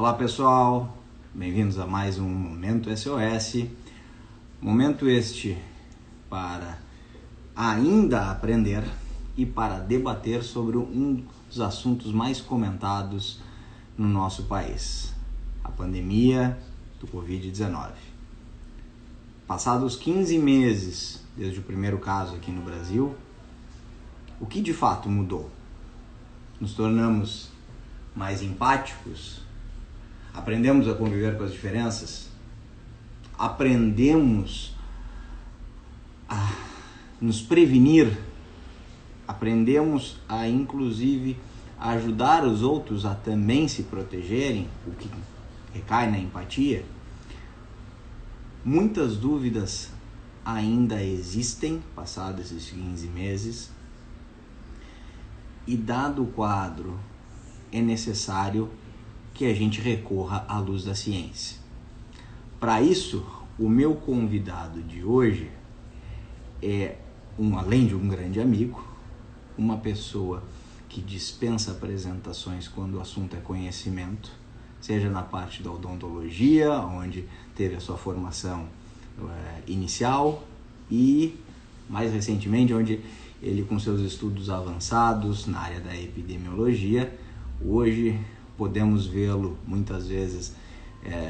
Olá pessoal, bem-vindos a mais um Momento SOS. Momento este para ainda aprender e para debater sobre um dos assuntos mais comentados no nosso país, a pandemia do Covid-19. Passados 15 meses desde o primeiro caso aqui no Brasil, o que de fato mudou? Nos tornamos mais empáticos? Aprendemos a conviver com as diferenças? Aprendemos a nos prevenir? Aprendemos a, inclusive, ajudar os outros a também se protegerem, o que recai na empatia? Muitas dúvidas ainda existem, passados esses 15 meses, e dado o quadro, é necessário que a gente recorra à luz da ciência. Para isso, o meu convidado de hoje é, além de um grande amigo, uma pessoa que dispensa apresentações quando o assunto é conhecimento, seja na parte da odontologia, onde teve a sua formação inicial, e mais recentemente, onde ele, com seus estudos avançados na área da epidemiologia, hoje podemos vê-lo muitas vezes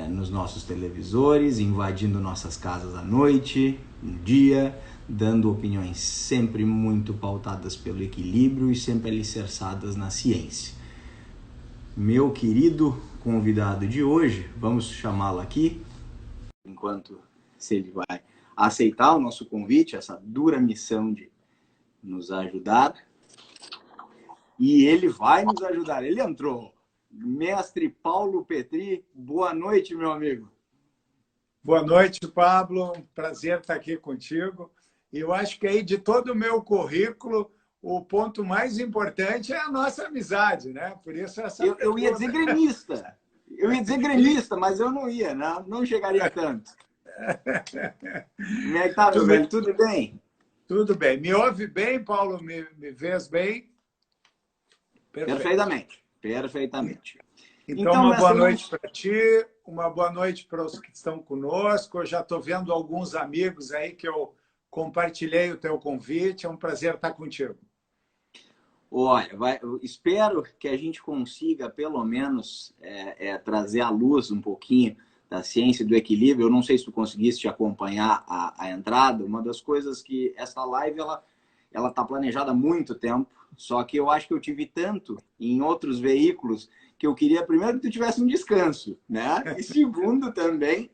nos nossos televisores, invadindo nossas casas à noite, no dia, dando opiniões sempre muito pautadas pelo equilíbrio e sempre alicerçadas na ciência. Meu querido convidado de hoje, vamos chamá-lo aqui, enquanto se ele vai aceitar o nosso convite, essa dura missão de nos ajudar. E ele vai nos ajudar, ele entrou. Mestre Paulo Petri, boa noite, meu amigo. Boa noite, Pablo. Um prazer estar aqui contigo. E eu acho que aí de todo o meu currículo, o ponto mais importante é a nossa amizade, né? Por isso essa eu ia dizer gremista. Eu ia dizer gremista, mas eu não ia, não chegaria tanto. Como é que tá, meu velho? Tudo bem? Tudo bem. Me ouve bem, Paulo? Me vês bem? Perfeitamente. Perfeitamente. Então uma boa noite para ti, uma boa noite para os que estão conosco. Eu já estou vendo alguns amigos aí que eu compartilhei o teu convite. É um prazer estar contigo. Olha, espero que a gente consiga, pelo menos, trazer à luz um pouquinho da ciência do equilíbrio. Eu não sei se tu conseguiste acompanhar a entrada. Uma das coisas que essa live ela está planejada há muito tempo, só que eu acho que eu tive tanto em outros veículos que eu queria, primeiro, que tu tivesse um descanso, né? E segundo, também,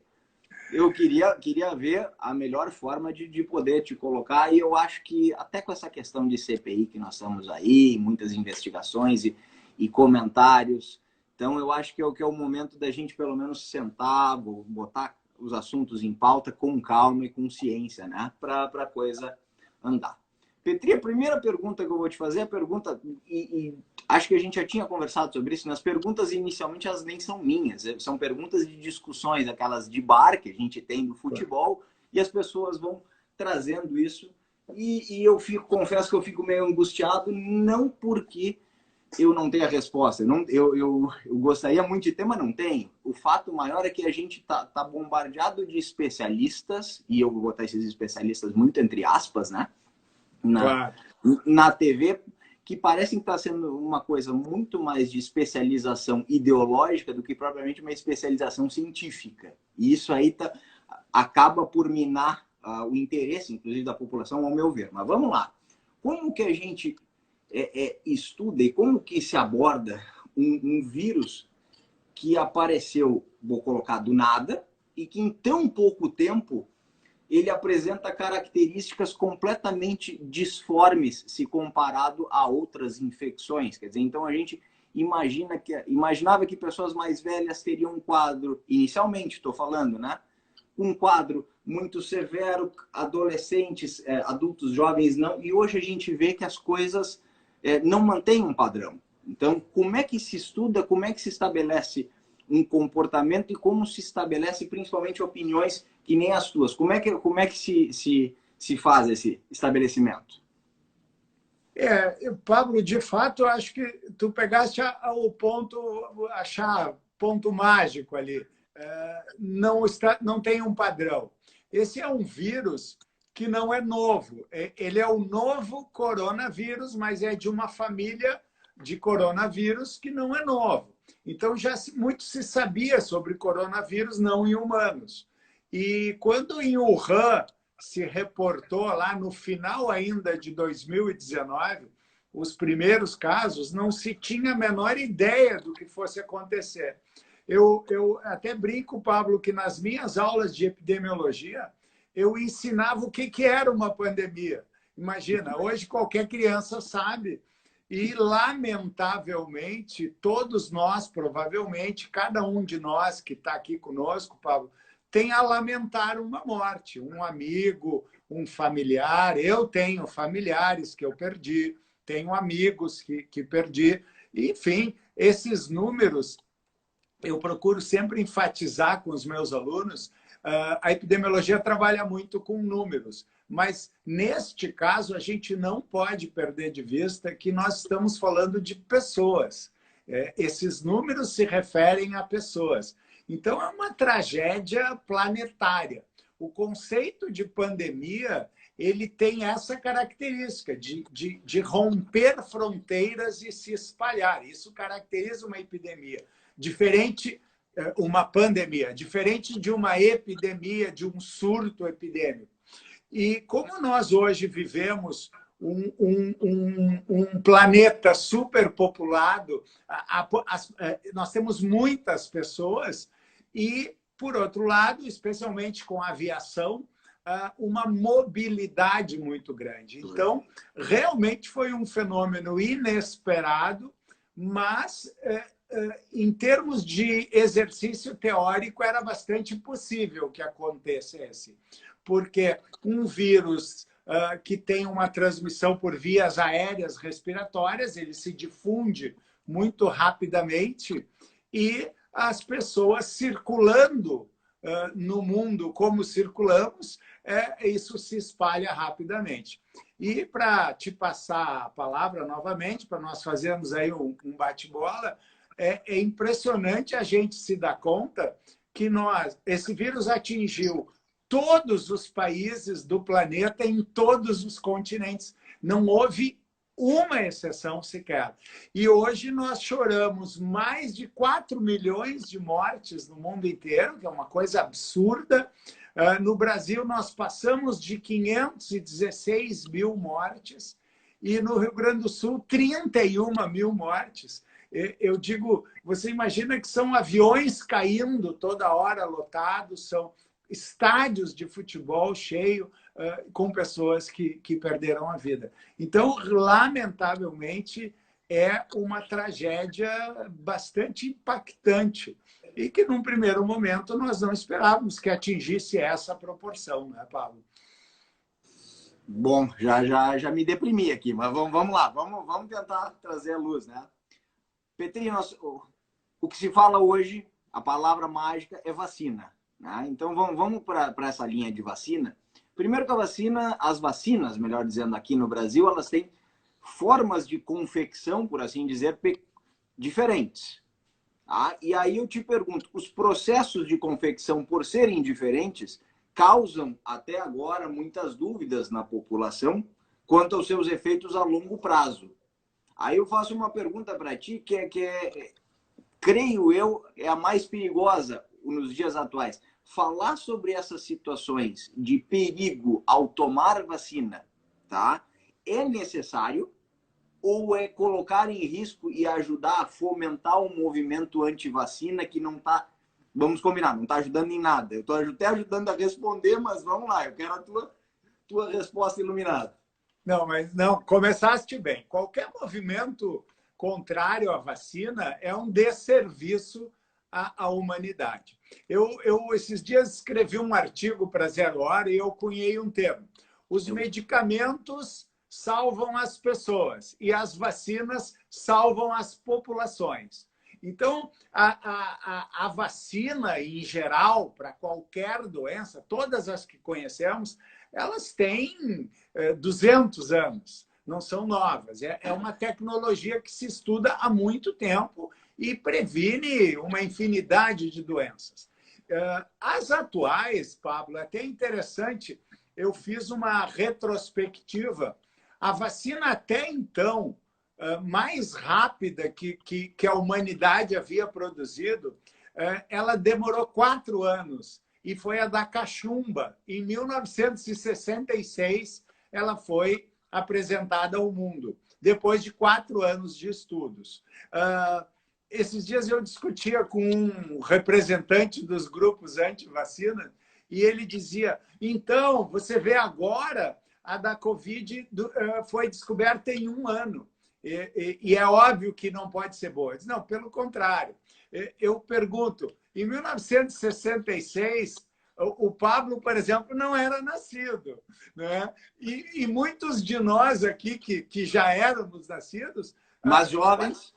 eu queria ver a melhor forma de poder te colocar. E eu acho que até com essa questão de CPI que nós estamos aí, muitas investigações e comentários, então eu acho que é o momento da gente pelo menos sentar, botar os assuntos em pauta com calma e com ciência, né? Para a coisa andar. Petri, a primeira pergunta que eu vou te fazer é a pergunta, e acho que a gente já tinha conversado sobre isso, nas perguntas inicialmente elas nem são minhas, são perguntas de discussões, aquelas de bar que a gente tem do futebol, e as pessoas vão trazendo isso, e eu confesso que eu fico meio angustiado, não porque eu não tenho a resposta, eu gostaria muito de ter, mas não tenho. O fato maior é que a gente tá bombardeado de especialistas, e eu vou botar esses especialistas muito entre aspas, né? Na TV, que parecem estar sendo uma coisa muito mais de especialização ideológica do que propriamente uma especialização científica. E isso aí acaba por minar o interesse, inclusive, da população, ao meu ver. Mas vamos lá. Como que a gente estuda e como que se aborda um vírus que apareceu, vou colocar, do nada, e que em tão pouco tempo ele apresenta características completamente disformes se comparado a outras infecções. Quer dizer, então a gente imaginava que pessoas mais velhas teriam um quadro, inicialmente estou falando, né? Um quadro muito severo, adolescentes, adultos, jovens não, e hoje a gente vê que as coisas não mantêm um padrão. Então, como é que se estuda, como é que se estabelece um comportamento e como se estabelece principalmente opiniões que nem as tuas? Como é que se faz esse estabelecimento? Pablo, de fato, acho que tu pegaste o ponto, a chave, ponto mágico ali. Não tem um padrão. Esse é um vírus que não é novo. Ele é o novo coronavírus, mas é de uma família de coronavírus que não é novo. Então, já muito se sabia sobre coronavírus não em humanos. E quando em Wuhan se reportou lá no final ainda de 2019, os primeiros casos, não se tinha a menor ideia do que fosse acontecer. Eu até brinco, Pablo, que nas minhas aulas de epidemiologia, eu ensinava o que era uma pandemia. Imagina, hoje qualquer criança sabe. E, lamentavelmente, todos nós, provavelmente, cada um de nós que está aqui conosco, Pablo, tem a lamentar uma morte, um amigo, um familiar. Eu tenho familiares que eu perdi, tenho amigos que perdi. Enfim, esses números, eu procuro sempre enfatizar com os meus alunos. A epidemiologia trabalha muito com números, mas neste caso a gente não pode perder de vista que nós estamos falando de pessoas. Esses números se referem a pessoas. Então é uma tragédia planetária. O conceito de pandemia ele tem essa característica de romper fronteiras e se espalhar. Isso caracteriza uma epidemia. Uma pandemia, diferente de uma epidemia, de um surto epidêmico. E como nós hoje vivemos um planeta superpopulado, nós temos muitas pessoas e, por outro lado, especialmente com a aviação, uma mobilidade muito grande. Então, realmente foi um fenômeno inesperado, mas em termos de exercício teórico, era bastante possível que acontecesse, porque um vírus que tem uma transmissão por vias aéreas respiratórias, ele se difunde muito rapidamente e as pessoas circulando no mundo como circulamos, isso se espalha rapidamente. E para te passar a palavra novamente, para nós fazermos aí um bate-bola, é impressionante a gente se dar conta que esse vírus atingiu todos os países do planeta em todos os continentes. Não houve uma exceção sequer. E hoje nós choramos mais de 4 milhões de mortes no mundo inteiro, que é uma coisa absurda. No Brasil, nós passamos de 516 mil mortes e no Rio Grande do Sul, 31 mil mortes. Eu digo, você imagina que são aviões caindo toda hora lotados, são estádios de futebol cheios com pessoas que perderam a vida. Então, lamentavelmente, é uma tragédia bastante impactante e que, num primeiro momento, nós não esperávamos que atingisse essa proporção, né, Pablo? Bom, já me deprimi aqui, mas vamos lá, vamos tentar trazer a luz, né? Petri, o que se fala hoje, a palavra mágica é vacina. Né? Então, vamos para essa linha de vacina. Primeiro que as vacinas, melhor dizendo, aqui no Brasil, elas têm formas de confecção, por assim dizer, diferentes. Tá? E aí eu te pergunto, os processos de confecção, por serem diferentes, causam, até agora, muitas dúvidas na população quanto aos seus efeitos a longo prazo. Aí eu faço uma pergunta para ti, creio eu, é a mais perigosa nos dias atuais. Falar sobre essas situações de perigo ao tomar vacina, tá? É necessário ou é colocar em risco e ajudar a fomentar um movimento anti-vacina que não está, vamos combinar, não está ajudando em nada. Eu estou até ajudando a responder, mas vamos lá, eu quero a tua resposta iluminada. Não, começaste bem. Qualquer movimento contrário à vacina é um desserviço à humanidade. Eu esses dias escrevi um artigo para Zero Hora e eu cunhei um termo. Os medicamentos salvam as pessoas e as vacinas salvam as populações. Então, a vacina, em geral, para qualquer doença, todas as que conhecemos, elas têm 200 anos, não são novas. É uma tecnologia que se estuda há muito tempo e previne uma infinidade de doenças. As atuais, Pablo, é até interessante, eu fiz uma retrospectiva. A vacina até então, mais rápida que a humanidade havia produzido, ela demorou 4 anos, e foi a da cachumba. Em 1966, ela foi apresentada ao mundo, depois de 4 anos de estudos. Esses dias eu discutia com um representante dos grupos anti-vacina, e ele dizia, então, você vê agora, a da Covid foi descoberta em 1 ano. E é óbvio que não pode ser boa. Eu disse, não, pelo contrário. Eu pergunto, em 1966, o Pablo, por exemplo, não era nascido, né? E muitos de nós aqui, que já éramos nascidos... Mas jovens...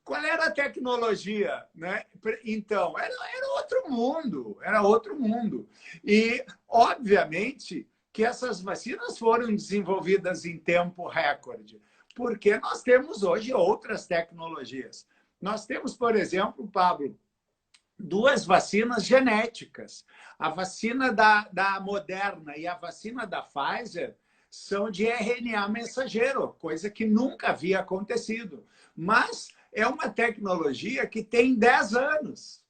Qual era a tecnologia, né? Então, era outro mundo, era outro mundo. E, obviamente, que essas vacinas foram desenvolvidas em tempo recorde, porque nós temos hoje outras tecnologias. Nós temos, por exemplo, Pablo, 2 vacinas genéticas. A vacina da Moderna e a vacina da Pfizer são de RNA mensageiro, coisa que nunca havia acontecido. Mas é uma tecnologia que tem 10 anos.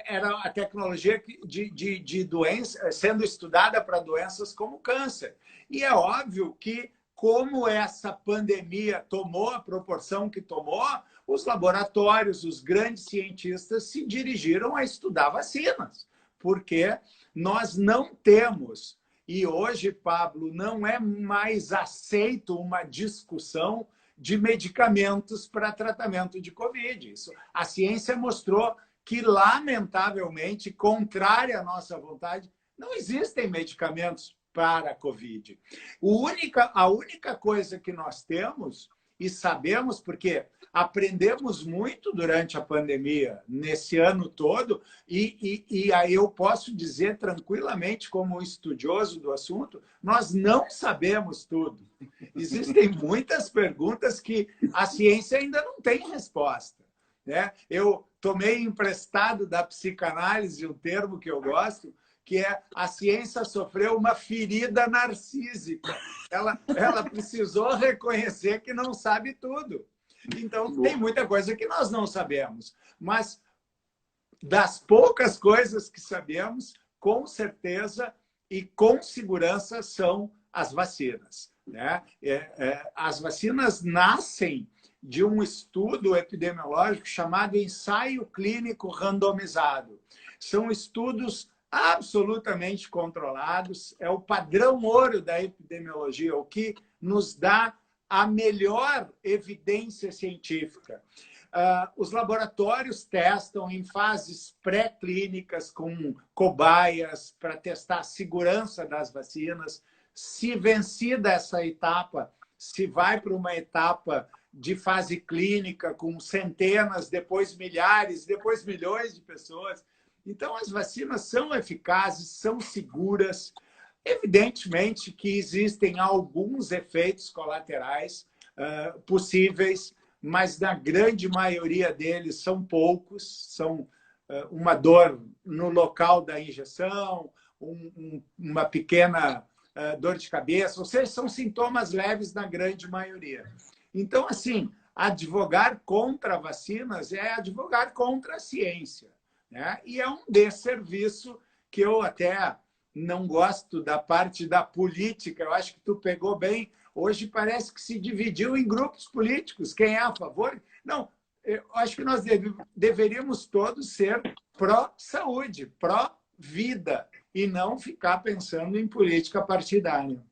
Era a tecnologia de doença, sendo estudada para doenças como câncer. E é óbvio que, como essa pandemia tomou a proporção que tomou, os laboratórios, os grandes cientistas se dirigiram a estudar vacinas, porque nós não temos, e hoje, Pablo, não é mais aceito uma discussão de medicamentos para tratamento de Covid. A ciência mostrou que, lamentavelmente, contrária à nossa vontade, não existem medicamentos para a Covid. A única coisa que nós temos, e sabemos, porque aprendemos muito durante a pandemia, nesse ano todo, e aí eu posso dizer tranquilamente, como estudioso do assunto, nós não sabemos tudo. Existem muitas perguntas que a ciência ainda não tem resposta, né? Eu tomei emprestado da psicanálise um termo que eu gosto, que é a ciência sofreu uma ferida narcísica. Ela precisou reconhecer que não sabe tudo. Então, tem muita coisa que nós não sabemos. Mas, das poucas coisas que sabemos, com certeza e com segurança, são as vacinas, né? As vacinas nascem de um estudo epidemiológico chamado ensaio clínico randomizado. São estudos absolutamente controlados, é o padrão ouro da epidemiologia, o que nos dá a melhor evidência científica. Os laboratórios testam em fases pré-clínicas com cobaias para testar a segurança das vacinas. Se vencida essa etapa, se vai para uma etapa de fase clínica com centenas, depois milhares, depois milhões de pessoas. Então, as vacinas são eficazes, são seguras. Evidentemente que existem alguns efeitos colaterais possíveis, mas na grande maioria deles são poucos, são uma dor no local da injeção, uma pequena dor de cabeça, ou seja, são sintomas leves na grande maioria. Então, assim, advogar contra vacinas é advogar contra a ciência, né? E é um desserviço que eu até não gosto da parte da política. Eu acho que tu pegou bem. Hoje parece que se dividiu em grupos políticos. Quem é a favor? Não, eu acho que nós deveríamos todos ser pró-saúde, pró-vida, e não ficar pensando em política partidária.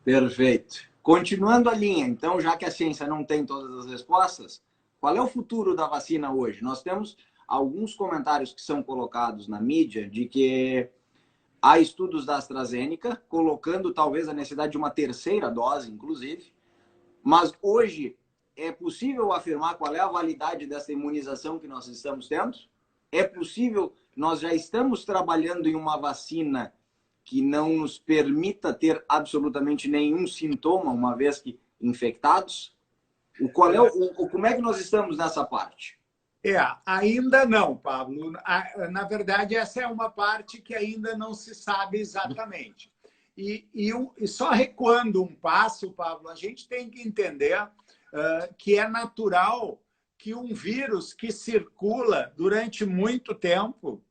Perfeito. Continuando a linha, então, já que a ciência não tem todas as respostas, qual é o futuro da vacina hoje? Nós temos alguns comentários que são colocados na mídia de que há estudos da AstraZeneca colocando talvez a necessidade de uma terceira dose, inclusive. Mas hoje é possível afirmar qual é a validade dessa imunização que nós estamos tendo? É possível, nós já estamos trabalhando em uma vacina que não nos permita ter absolutamente nenhum sintoma, uma vez que infectados? Como é que nós estamos nessa parte? Ainda não, Pablo. Na verdade, essa é uma parte que ainda não se sabe exatamente. E só recuando um passo, Pablo, a gente tem que entender que é natural que um vírus que circula durante muito tempo,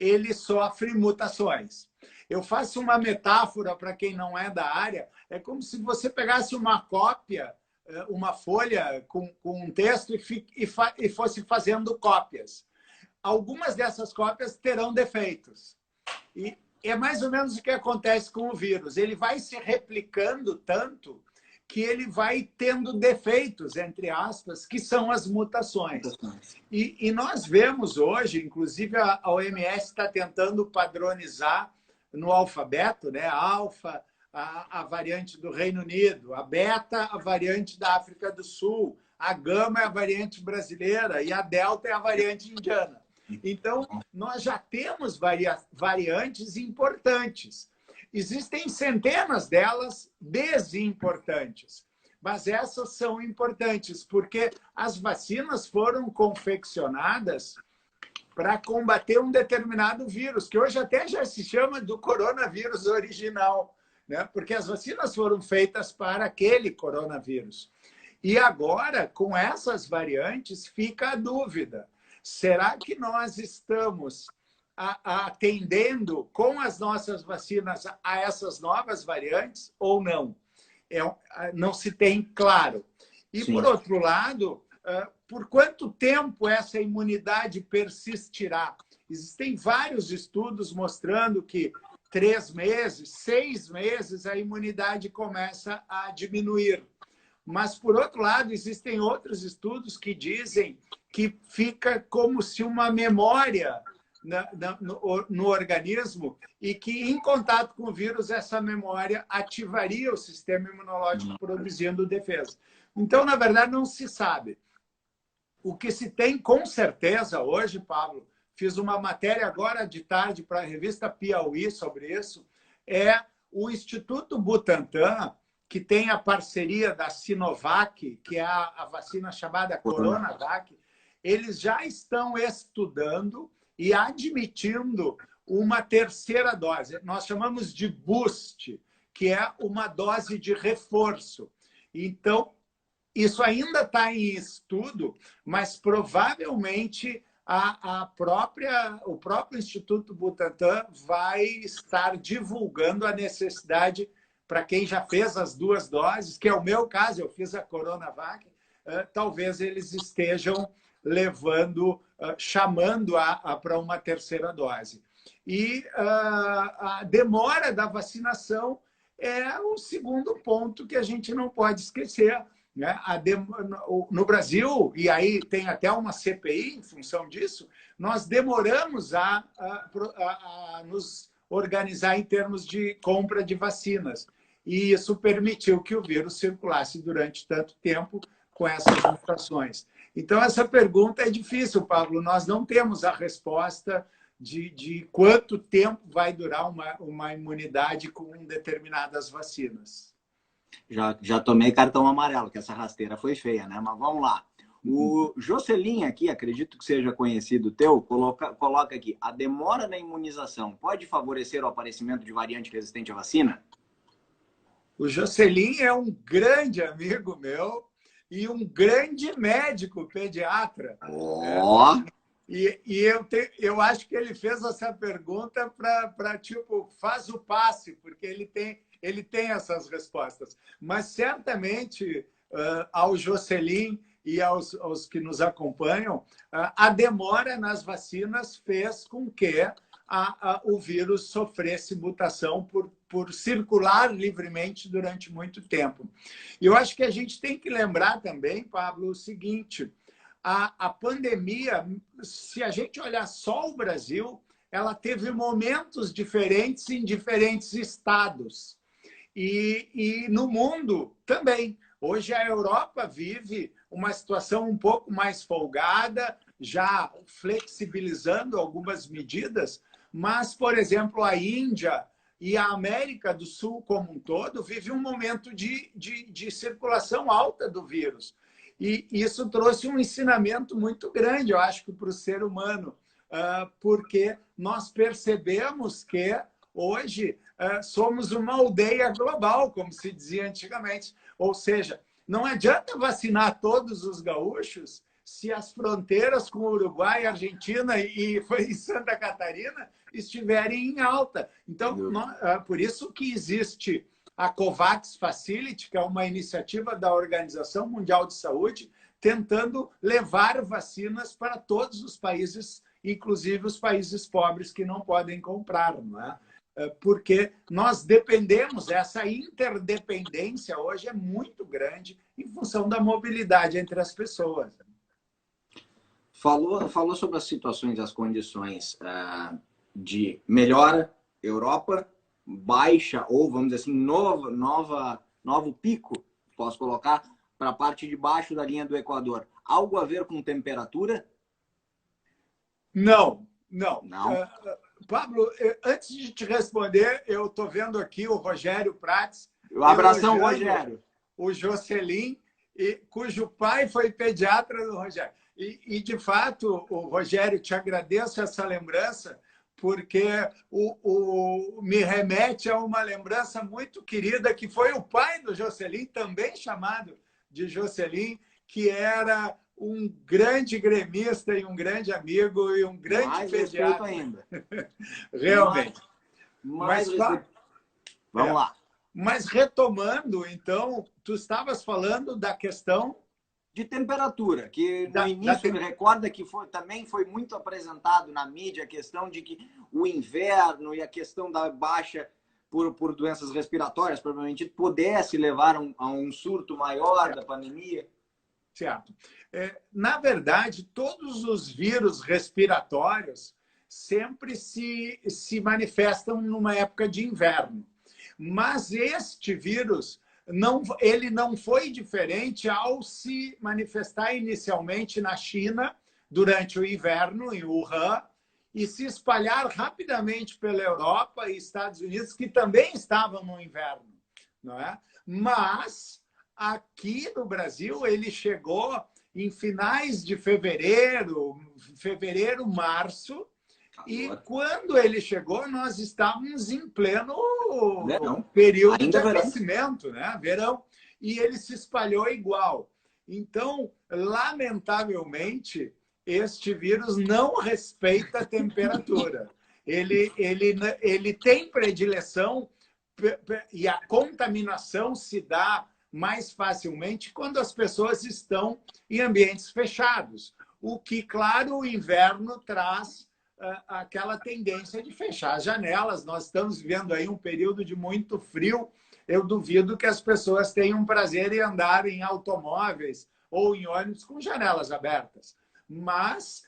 ele sofre mutações. Eu faço uma metáfora para quem não é da área, é como se você pegasse uma cópia, uma folha com um texto e fosse fazendo cópias. Algumas dessas cópias terão defeitos. E é mais ou menos o que acontece com o vírus. Ele vai se replicando tanto que ele vai tendo defeitos, entre aspas, que são as mutações. E nós vemos hoje, inclusive a OMS está tentando padronizar no alfabeto, né? A alfa, a variante do Reino Unido, a beta, a variante da África do Sul, a gama é a variante brasileira e a delta é a variante indiana. Então, nós já temos variantes importantes. Existem centenas delas desimportantes, mas essas são importantes, porque as vacinas foram confeccionadas para combater um determinado vírus, que hoje até já se chama do coronavírus original, né? Porque as vacinas foram feitas para aquele coronavírus. E agora, com essas variantes, fica a dúvida. Será que nós estamos atendendo com as nossas vacinas a essas novas variantes ou não? Não se tem claro. E, Sim. Por outro lado, por quanto tempo essa imunidade persistirá? Existem vários estudos mostrando que 3 meses, 6 meses, a imunidade começa a diminuir. Mas, por outro lado, existem outros estudos que dizem que fica como se uma memória no organismo e que, em contato com o vírus, essa memória ativaria o sistema imunológico produzindo defesa. Então, na verdade, não se sabe. O que se tem com certeza hoje, Pablo, fiz uma matéria agora de tarde para a revista Piauí sobre isso, é o Instituto Butantan, que tem a parceria da Sinovac, que é a vacina chamada Coronavac. Eles já estão estudando e admitindo uma terceira dose. Nós chamamos de boost, que é uma dose de reforço. Então, isso ainda está em estudo, mas provavelmente o próprio Instituto Butantan vai estar divulgando a necessidade para quem já fez as 2 doses, que é o meu caso, eu fiz a Coronavac, talvez eles estejam chamando para uma terceira dose. E a demora da vacinação é o segundo ponto que a gente não pode esquecer, né? No Brasil, e aí tem até uma CPI em função disso, nós demoramos a nos organizar em termos de compra de vacinas. E isso permitiu que o vírus circulasse durante tanto tempo com essas mutações. Então, essa pergunta é difícil, Pablo. Nós não temos a resposta de quanto tempo vai durar uma imunidade com determinadas vacinas. Já tomei cartão amarelo, que essa rasteira foi feia, né? Mas vamos lá. O Jocelyn aqui, acredito que seja conhecido teu, coloca aqui: a demora na imunização pode favorecer o aparecimento de variante resistente à vacina? O Jocelyn é um grande amigo meu e um grande médico pediatra. E eu acho que ele fez essa pergunta para tipo, faz o passe, porque ele tem essas respostas. Mas certamente ao Jocelyn e aos que nos acompanham, a demora nas vacinas fez com que o vírus sofresse mutação por circular livremente durante muito tempo. E eu acho que a gente tem que lembrar também, Pablo, o seguinte: a pandemia, se a gente olhar só o Brasil, ela teve momentos diferentes em diferentes estados. E no mundo também. Hoje a Europa vive uma situação um pouco mais folgada, já flexibilizando algumas medidas, mas, por exemplo, a Índia e a América do Sul como um todo vive um momento de circulação alta do vírus. E isso trouxe um ensinamento muito grande, eu acho, para o ser humano, porque nós percebemos que hoje somos uma aldeia global, como se dizia antigamente. Ou seja, não adianta vacinar todos os gaúchos se as fronteiras com o Uruguai, Argentina e Santa Catarina estiverem em alta. Então, por isso que existe a COVAX Facility, que é uma iniciativa da Organização Mundial de Saúde, tentando levar vacinas para todos os países, inclusive os países pobres que não podem comprar, não é? Porque nós dependemos, essa interdependência hoje é muito grande em função da mobilidade entre as pessoas. Falou sobre as situações, as condições de melhora, Europa, baixa, ou vamos dizer assim, novo pico, posso colocar, para a parte de baixo da linha do Equador. Algo a ver com temperatura? Não. Pablo, antes de te responder, eu estou vendo aqui o Rogério Prates. Um abração, Rogério. O Jocelyn, cujo pai foi pediatra do Rogério. E, de fato, o Rogério, te agradeço essa lembrança, porque me remete a uma lembrança muito querida, que foi o pai do Jocelyn, também chamado de Jocelyn, que era um grande gremista e um grande amigo e um grande pediatra. Ainda. Realmente. Vamos lá. Mas retomando, então, tu estavas falando da questão de temperatura, que no início recorda que também foi muito apresentado na mídia a questão de que o inverno e a questão da baixa por doenças respiratórias, provavelmente, pudesse levar a um surto maior da pandemia. Certo. Na verdade, todos os vírus respiratórios sempre se manifestam numa época de inverno. Mas este vírus, ele não foi diferente ao se manifestar inicialmente na China durante o inverno, em Wuhan, e se espalhar rapidamente pela Europa e Estados Unidos, que também estavam no inverno, não é? Mas aqui no Brasil ele chegou em finais de fevereiro, março, e quando ele chegou, nós estávamos em pleno período de aquecimento, né? Verão. E ele se espalhou igual. Então, lamentavelmente, este vírus não respeita a temperatura. Ele tem predileção e a contaminação se dá mais facilmente quando as pessoas estão em ambientes fechados. O que, claro, o inverno traz aquela tendência de fechar as janelas. Nós estamos vivendo aí um período de muito frio. Eu duvido que as pessoas tenham prazer em andar em automóveis ou em ônibus com janelas abertas. Mas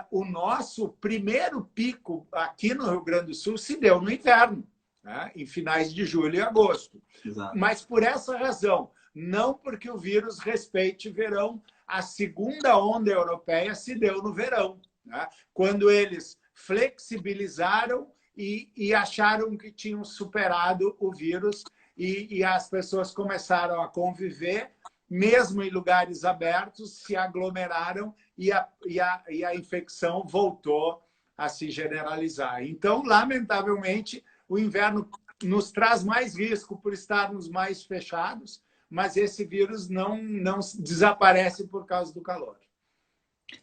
o nosso primeiro pico aqui no Rio Grande do Sul se deu no inverno, né? Em finais de julho e agosto. Exato. Mas por essa razão, não porque o vírus respeite verão, a segunda onda europeia se deu no verão, né? Quando eles flexibilizaram e acharam que tinham superado o vírus e as pessoas começaram a conviver, mesmo em lugares abertos, se aglomeraram e a infecção voltou a se generalizar. Então, lamentavelmente, o inverno nos traz mais risco por estarmos mais fechados, mas esse vírus não desaparece por causa do calor.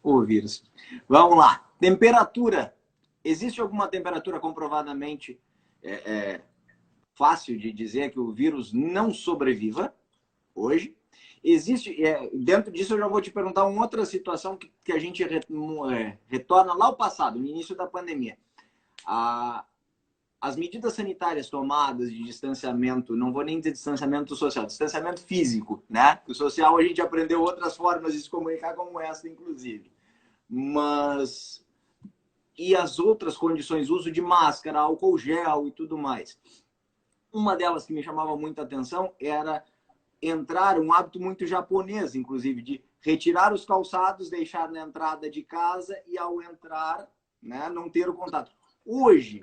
O vírus. Vamos lá. Temperatura. Existe alguma temperatura comprovadamente fácil de dizer que o vírus não sobreviva hoje? Existe, dentro disso eu já vou te perguntar uma outra situação que a gente retorna lá ao passado, no início da pandemia. As medidas sanitárias tomadas de distanciamento, não vou nem dizer distanciamento social, distanciamento físico, né? O social a gente aprendeu outras formas de se comunicar, como essa, inclusive. Mas... E as outras condições, uso de máscara, álcool gel e tudo mais. Uma delas que me chamava muita atenção era entrar, um hábito muito japonês, inclusive, de retirar os calçados, deixar na entrada de casa e, ao entrar, né, não ter o contato. Hoje,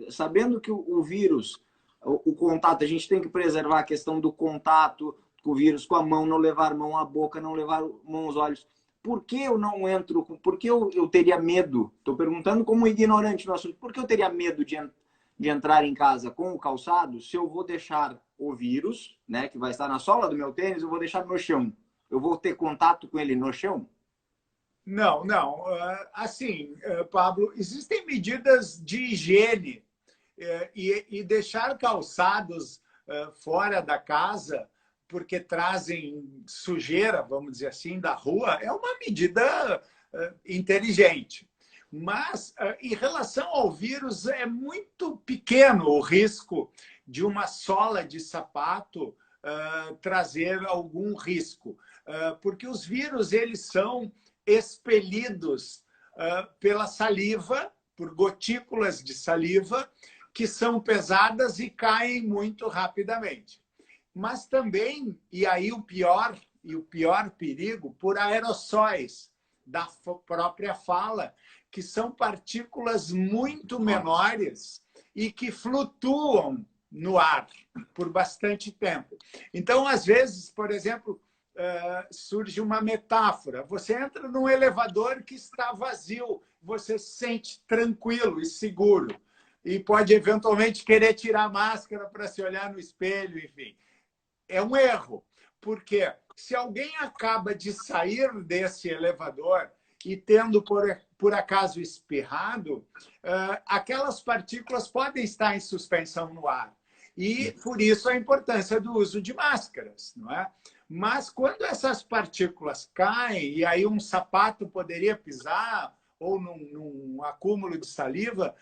sabendo que o vírus, o contato, a gente tem que preservar a questão do contato com o vírus com a mão, não levar mão à boca, não levar mão aos olhos. Por que eu não entro? Por que eu teria medo? Estou perguntando como ignorante no assunto. Por que eu teria medo de entrar em casa com o calçado se eu vou deixar o vírus, né, que vai estar na sola do meu tênis, eu vou deixar no chão? Eu vou ter contato com ele no chão? Não, não. Assim, Pablo, existem medidas de higiene e deixar calçados fora da casa porque trazem sujeira, vamos dizer assim, da rua, é uma medida inteligente. Mas, em relação ao vírus, é muito pequeno o risco de uma sola de sapato trazer algum risco. Porque os vírus, eles são expelidos pela saliva, por gotículas de saliva, que são pesadas e caem muito rapidamente. Mas também, e aí o pior perigo, por aerossóis da própria fala, que são partículas muito menores e que flutuam no ar por bastante tempo. Então, às vezes, por exemplo, surge uma metáfora. Você entra num elevador que está vazio, você se sente tranquilo e seguro e pode eventualmente querer tirar a máscara para se olhar no espelho, enfim. É um erro, porque se alguém acaba de sair desse elevador e tendo, por acaso, espirrado, aquelas partículas podem estar em suspensão no ar. E, por isso, a importância do uso de máscaras, não é? Mas, quando essas partículas caem, e aí um sapato poderia pisar, ou num acúmulo de saliva,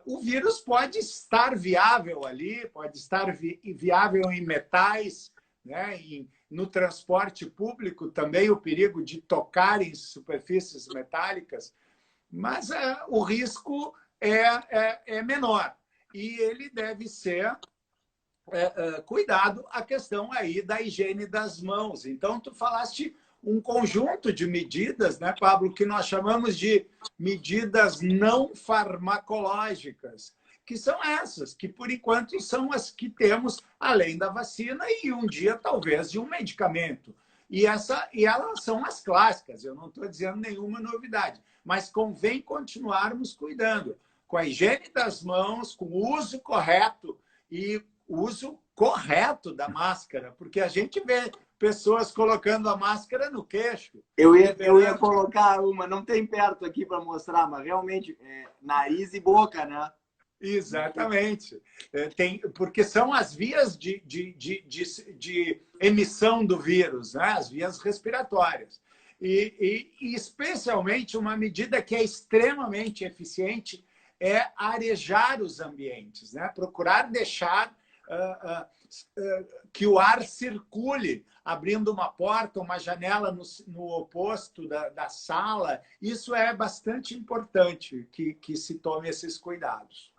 o vírus pode estar viável ali, pode estar viável em metais, né? No transporte público também o perigo de tocar em superfícies metálicas, mas o risco é menor e ele deve ser cuidado a questão aí da higiene das mãos. Então, tu falaste um conjunto de medidas, né, Pablo, que nós chamamos de medidas não farmacológicas, que são essas, que por enquanto são as que temos além da vacina e um dia talvez de um medicamento. E elas são as clássicas, eu não estou dizendo nenhuma novidade, mas convém continuarmos cuidando com a higiene das mãos, com o uso correto e o uso correto da máscara, porque a gente vê pessoas colocando a máscara no queixo. Eu ia colocar uma, não tem perto aqui para mostrar, mas realmente nariz e boca, né? Exatamente. Porque são as vias de emissão do vírus, né? As vias respiratórias. E especialmente uma medida que é extremamente eficiente é arejar os ambientes, né? Procurar deixar que o ar circule, abrindo uma porta, uma janela no oposto da sala. Isso é bastante importante que se tome esses cuidados.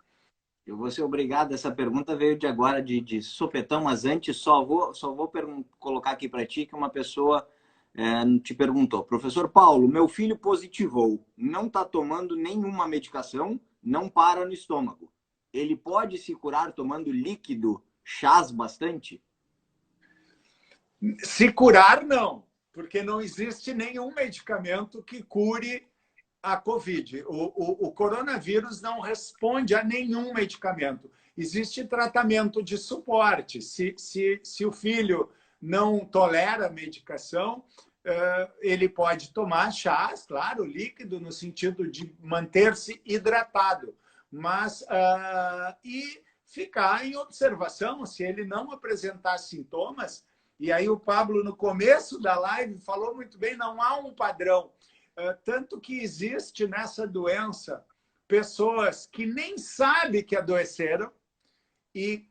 Eu vou ser obrigado, essa pergunta veio de agora, de sopetão, mas antes só vou colocar aqui para ti que uma pessoa te perguntou. Professor Paulo, meu filho positivou, não está tomando nenhuma medicação, não para no estômago. Ele pode se curar tomando líquido, chás bastante? Se curar, não, porque não existe nenhum medicamento que cure a Covid. O coronavírus não responde a nenhum medicamento. Existe tratamento de suporte. Se o filho não tolera a medicação, ele pode tomar chás, claro, líquido, no sentido de manter-se hidratado, mas e ficar em observação. Se ele não apresentar sintomas, e aí o Pablo, no começo da live, falou muito bem, não há um padrão. Tanto que existe nessa doença pessoas que nem sabem que adoeceram e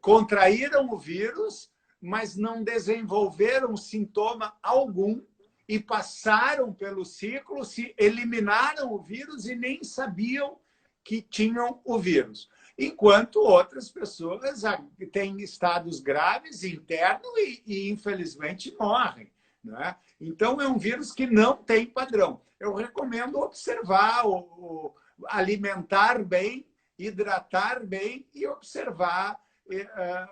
contraíram o vírus, mas não desenvolveram sintoma algum e passaram pelo ciclo, se eliminaram o vírus e nem sabiam que tinham o vírus. Enquanto outras pessoas têm estados graves internos e infelizmente, morrem. Né? Então, é um vírus que não tem padrão. Eu recomendo observar, alimentar bem, hidratar bem e observar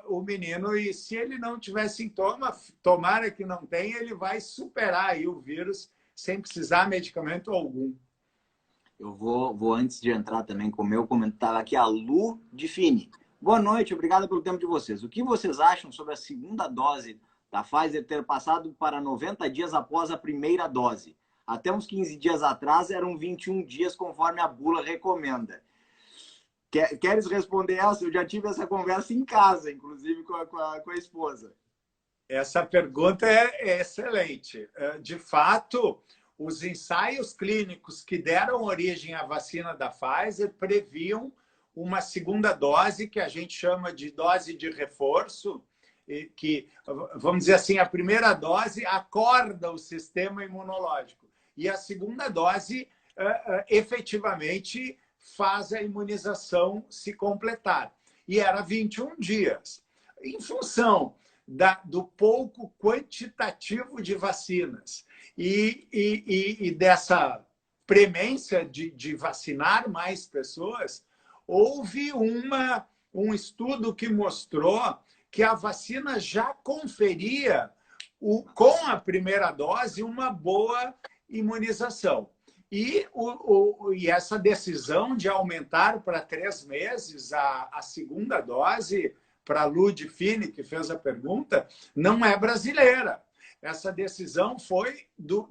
o menino, e se ele não tiver sintoma, tomara que não tenha, ele vai superar aí o vírus sem precisar de medicamento algum. Eu vou antes de entrar também com o meu comentário aqui, a Lu de Fini. Boa noite, obrigado pelo tempo de vocês. O que vocês acham sobre a segunda dose da Pfizer ter passado para 90 dias após a primeira dose? Até uns 15 dias atrás eram 21 dias, conforme a bula recomenda. Queres responder essa? Eu já tive essa conversa em casa, inclusive com a esposa. Essa pergunta é excelente. De fato, os ensaios clínicos que deram origem à vacina da Pfizer previam uma segunda dose, que a gente chama de dose de reforço, que, vamos dizer assim, a primeira dose acorda o sistema imunológico e a segunda dose efetivamente faz a imunização se completar. E era 21 dias. Em função do pouco quantitativo de vacinas e dessa premência de vacinar mais pessoas, houve um estudo que mostrou que a vacina já conferia, com a primeira dose, uma boa imunização. E essa decisão de aumentar para 3 meses a segunda dose, para a Lud Fini, que fez a pergunta, não é brasileira. Essa decisão foi do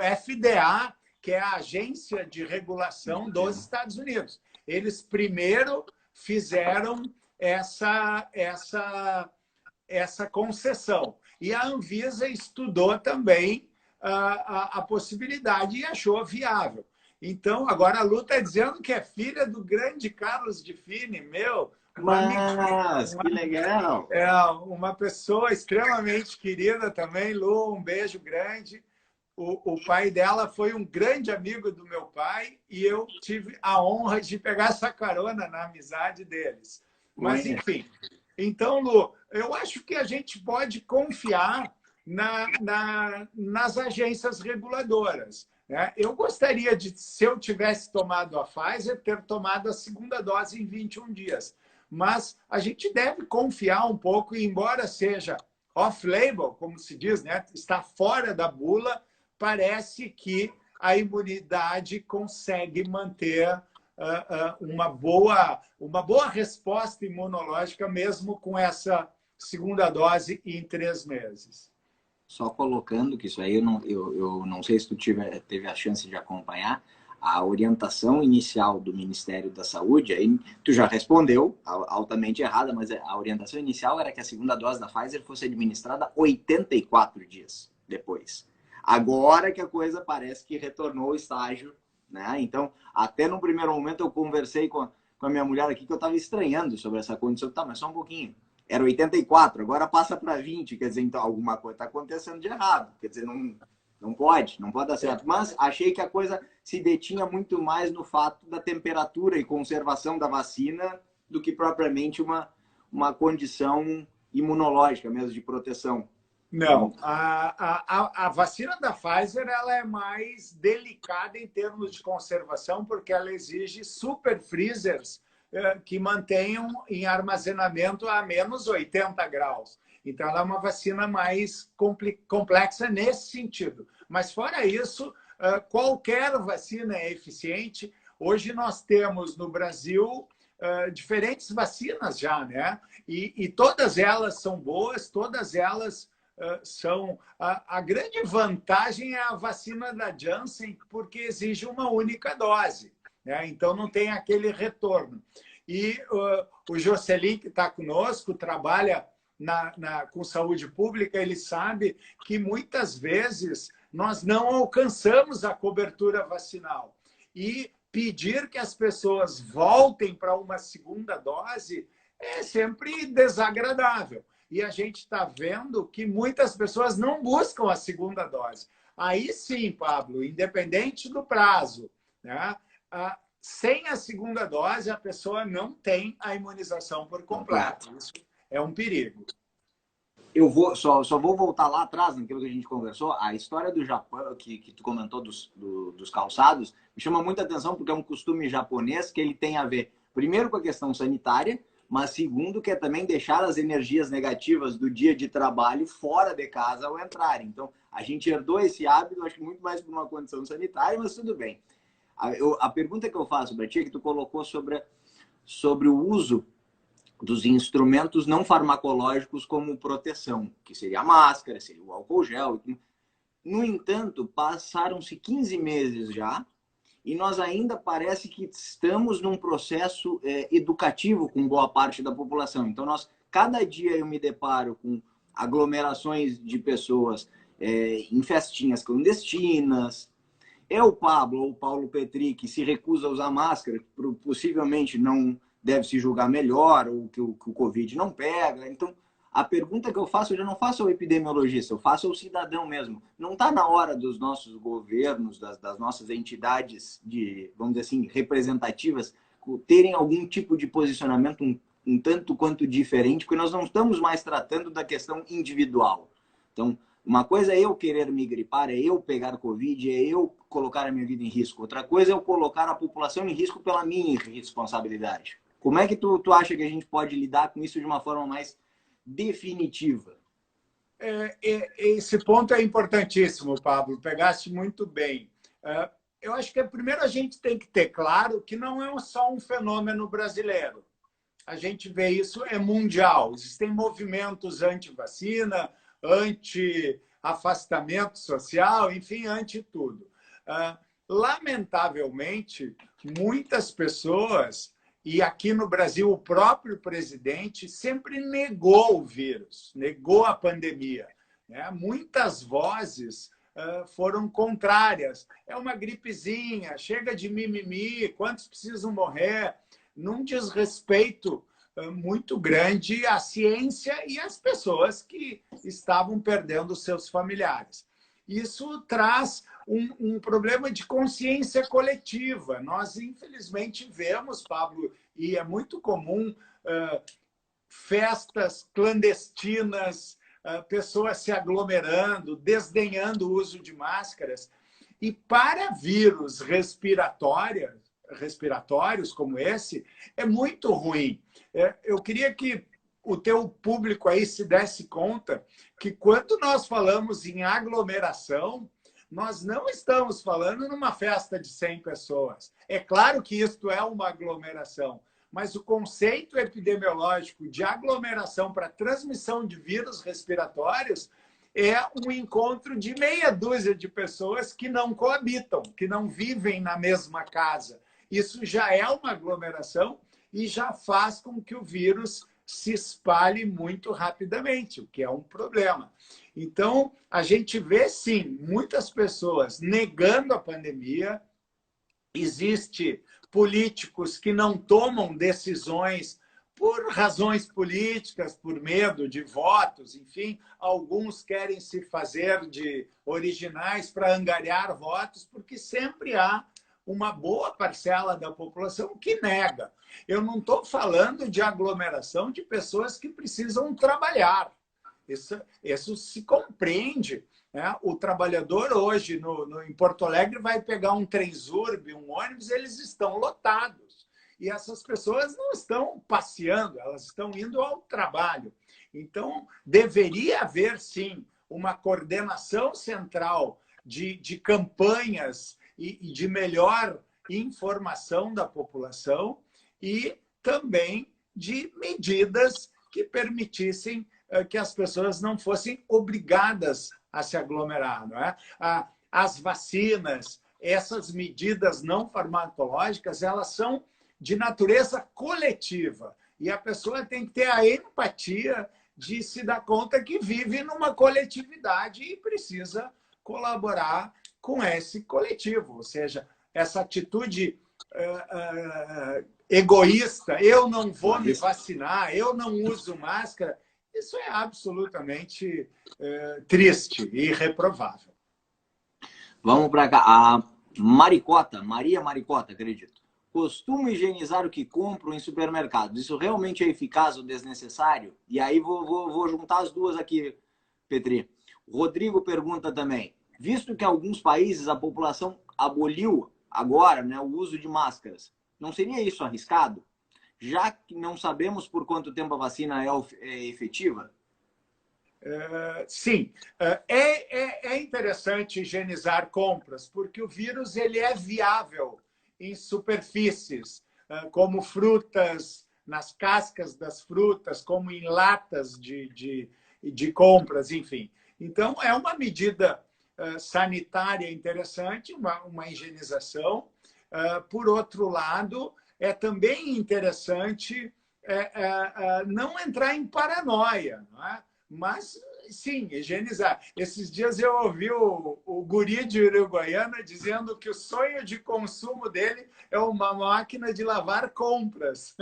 FDA, que é a Agência de Regulação dos Estados Unidos. Eles primeiro fizeram essa concessão. E a Anvisa estudou também a possibilidade e achou viável. Então, agora a Lu está dizendo que é filha do grande Carlos de Fini, meu. Que legal! É uma pessoa extremamente querida também, Lu, um beijo grande. O pai dela foi um grande amigo do meu pai e eu tive a honra de pegar essa carona na amizade deles. Mas, enfim. Então, Lu, eu acho que a gente pode confiar nas agências reguladoras. Né? Eu gostaria de, se eu tivesse tomado a Pfizer, ter tomado a segunda dose em 21 dias. Mas a gente deve confiar um pouco, e embora seja off-label, como se diz, né? Está fora da bula, parece que a imunidade consegue manter uma boa resposta imunológica, mesmo com essa segunda dose em 3 meses. Só colocando que isso aí, eu não sei se tu teve a chance de acompanhar, a orientação inicial do Ministério da Saúde, aí tu já respondeu, altamente errada, mas a orientação inicial era que a segunda dose da Pfizer fosse administrada 84 dias depois. Agora que a coisa parece que retornou ao estágio, né? Então, até no primeiro momento eu conversei com a minha mulher aqui que eu estava estranhando sobre essa condição. Tá, mas só um pouquinho. Era 84, agora passa para 20, quer dizer, então alguma coisa está acontecendo de errado. Quer dizer, não pode dar certo. Mas achei que a coisa se detinha muito mais no fato da temperatura e conservação da vacina do que propriamente uma condição imunológica mesmo, de proteção. Não, a vacina da Pfizer ela é mais delicada em termos de conservação, porque ela exige super freezers que mantenham em armazenamento a menos 80 graus. Então, ela é uma vacina mais complexa nesse sentido. Mas, fora isso, qualquer vacina é eficiente. Hoje, nós temos no Brasil diferentes vacinas já, né? E todas elas são boas, todas elas são... A grande vantagem é a vacina da Janssen, porque exige uma única dose. Né? Então, não tem aquele retorno. E o Jocelyn, que está conosco, trabalha com saúde pública, ele sabe que muitas vezes nós não alcançamos a cobertura vacinal. E pedir que as pessoas voltem para uma segunda dose é sempre desagradável. E a gente está vendo que muitas pessoas não buscam a segunda dose. Aí sim, Pablo, independente do prazo, né? Sem a segunda dose, a pessoa não tem a imunização por completo. Isso é um perigo. Eu só vou voltar lá atrás, naquilo que a gente conversou. A história do Japão, que tu comentou dos calçados, me chama muita atenção, porque é um costume japonês que ele tem a ver, primeiro, com a questão sanitária, mas segundo, que é também deixar as energias negativas do dia de trabalho fora de casa ao entrar. Então, a gente herdou esse hábito, acho que muito mais por uma condição sanitária, mas tudo bem. A pergunta que eu faço para ti é que tu colocou sobre o uso dos instrumentos não farmacológicos como proteção, que seria a máscara, seria o álcool gel. No entanto, passaram-se 15 meses já e nós ainda parece que estamos num processo educativo com boa parte da população. Então, cada dia eu me deparo com aglomerações de pessoas em festinhas clandestinas. É o Pablo ou o Paulo Petri que se recusa a usar máscara, possivelmente não deve se julgar melhor, ou que o Covid não pega. Então, a pergunta que eu faço, eu já não faço ao epidemiologista, eu faço ao cidadão mesmo. Não está na hora dos nossos governos, das nossas entidades, vamos dizer assim, representativas, terem algum tipo de posicionamento um tanto quanto diferente, porque nós não estamos mais tratando da questão individual. Então, uma coisa é eu querer me gripar, é eu pegar Covid, é eu colocar a minha vida em risco. Outra coisa é eu colocar a população em risco pela minha irresponsabilidade. Como é que tu acha que a gente pode lidar com isso de uma forma mais definitiva? Esse ponto é importantíssimo, Pablo. Pegaste muito bem. Eu acho que primeiro a gente tem que ter claro que não é só um fenômeno brasileiro. A gente vê isso, é mundial. Existem movimentos anti-vacina, anti-afastamento social, enfim, anti-tudo. Lamentavelmente, muitas pessoas, e aqui no Brasil o próprio presidente sempre negou o vírus, negou a pandemia. Muitas vozes foram contrárias. É uma gripezinha, chega de mimimi, quantos precisam morrer? Num desrespeito muito grande à ciência e às pessoas que estavam perdendo seus familiares. Isso traz um problema de consciência coletiva. Nós, infelizmente, vemos, Pablo, e é muito comum, festas clandestinas, pessoas se aglomerando, desdenhando o uso de máscaras. E para vírus respiratórios como esse, é muito ruim. Eu queria que o teu público aí se desse conta que quando nós falamos em aglomeração, nós não estamos falando numa festa de 100 pessoas. É claro que isto é uma aglomeração, mas o conceito epidemiológico de aglomeração para transmissão de vírus respiratórios é um encontro de meia dúzia de pessoas que não coabitam, que não vivem na mesma casa. Isso já é uma aglomeração e já faz com que o vírus se espalhe muito rapidamente, o que é um problema. Então, a gente vê, sim, muitas pessoas negando a pandemia. Existem políticos que não tomam decisões por razões políticas, por medo de votos, enfim. Alguns querem se fazer de originais para angariar votos, porque sempre há uma boa parcela da população que nega. Eu não estou falando de aglomeração de pessoas que precisam trabalhar. Isso se compreende. O trabalhador hoje em Porto Alegre vai pegar um Transurb, um ônibus, eles estão lotados. E essas pessoas não estão passeando, elas estão indo ao trabalho. Então, deveria haver, sim, uma coordenação central de campanhas e de melhor informação da população e também de medidas que permitissem que as pessoas não fossem obrigadas a se aglomerar. Não é? As vacinas, essas medidas não farmacológicas, elas são de natureza coletiva. E a pessoa tem que ter a empatia de se dar conta que vive numa coletividade e precisa colaborar com esse coletivo. Ou seja, essa atitude egoísta, eu não vou me vacinar, eu não uso máscara, isso é absolutamente triste e reprovável. Vamos para cá. A Maria Maricota, acredito. Costumo higienizar o que compro em supermercados. Isso realmente é eficaz ou desnecessário? E aí vou juntar as duas aqui, Petri. O Rodrigo pergunta também. Visto que em alguns países a população aboliu agora, né, o uso de máscaras, não seria isso arriscado? já que não sabemos por quanto tempo a vacina é efetiva? Sim, é interessante higienizar compras, porque o vírus ele é viável em superfícies, como frutas, nas cascas das frutas, como em latas de compras, enfim. Então, é uma medida sanitária interessante, uma higienização. Por outro lado, é também interessante não entrar em paranoia, não é? Mas, sim, higienizar. Esses dias eu ouvi o guri de Uruguaiana dizendo que o sonho de consumo dele é uma máquina de lavar compras.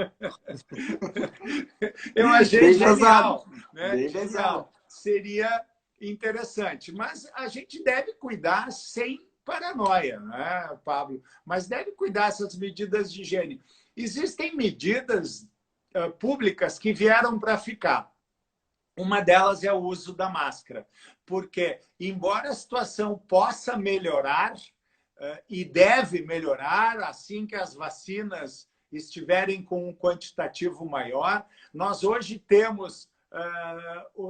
Eu achei Bem genial, pensado. né? Bem pensado. Genial. Seria interessante. Mas a gente deve cuidar sem paranoia, né, Pablo? Mas deve cuidar essas medidas de higiene. Existem medidas públicas que vieram para ficar. Uma delas é o uso da máscara, porque, embora a situação possa melhorar, e deve melhorar assim que as vacinas estiverem com um quantitativo maior, nós hoje temos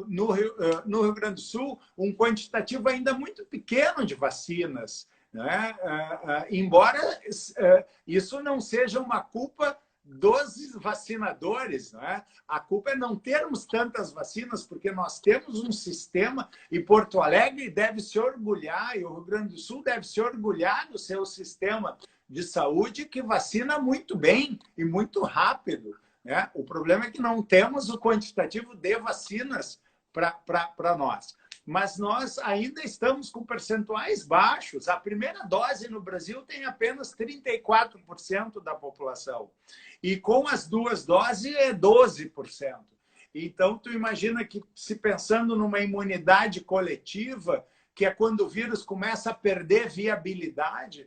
no Rio Grande do Sul um quantitativo ainda muito pequeno de vacinas, né? Embora isso não seja uma culpa dos vacinadores, né? A culpa é não termos tantas vacinas, porque nós temos um sistema, e Porto Alegre deve se orgulhar, e o Rio Grande do Sul deve se orgulhar do seu sistema de saúde, que vacina muito bem e muito rápido, né? O problema é que não temos o quantitativo de vacinas para nós. Mas nós ainda estamos com percentuais baixos. A primeira dose no Brasil tem apenas 34% da população. E com as duas doses é 12%. Então, tu imagina que, se pensando numa imunidade coletiva, que é quando o vírus começa a perder viabilidade,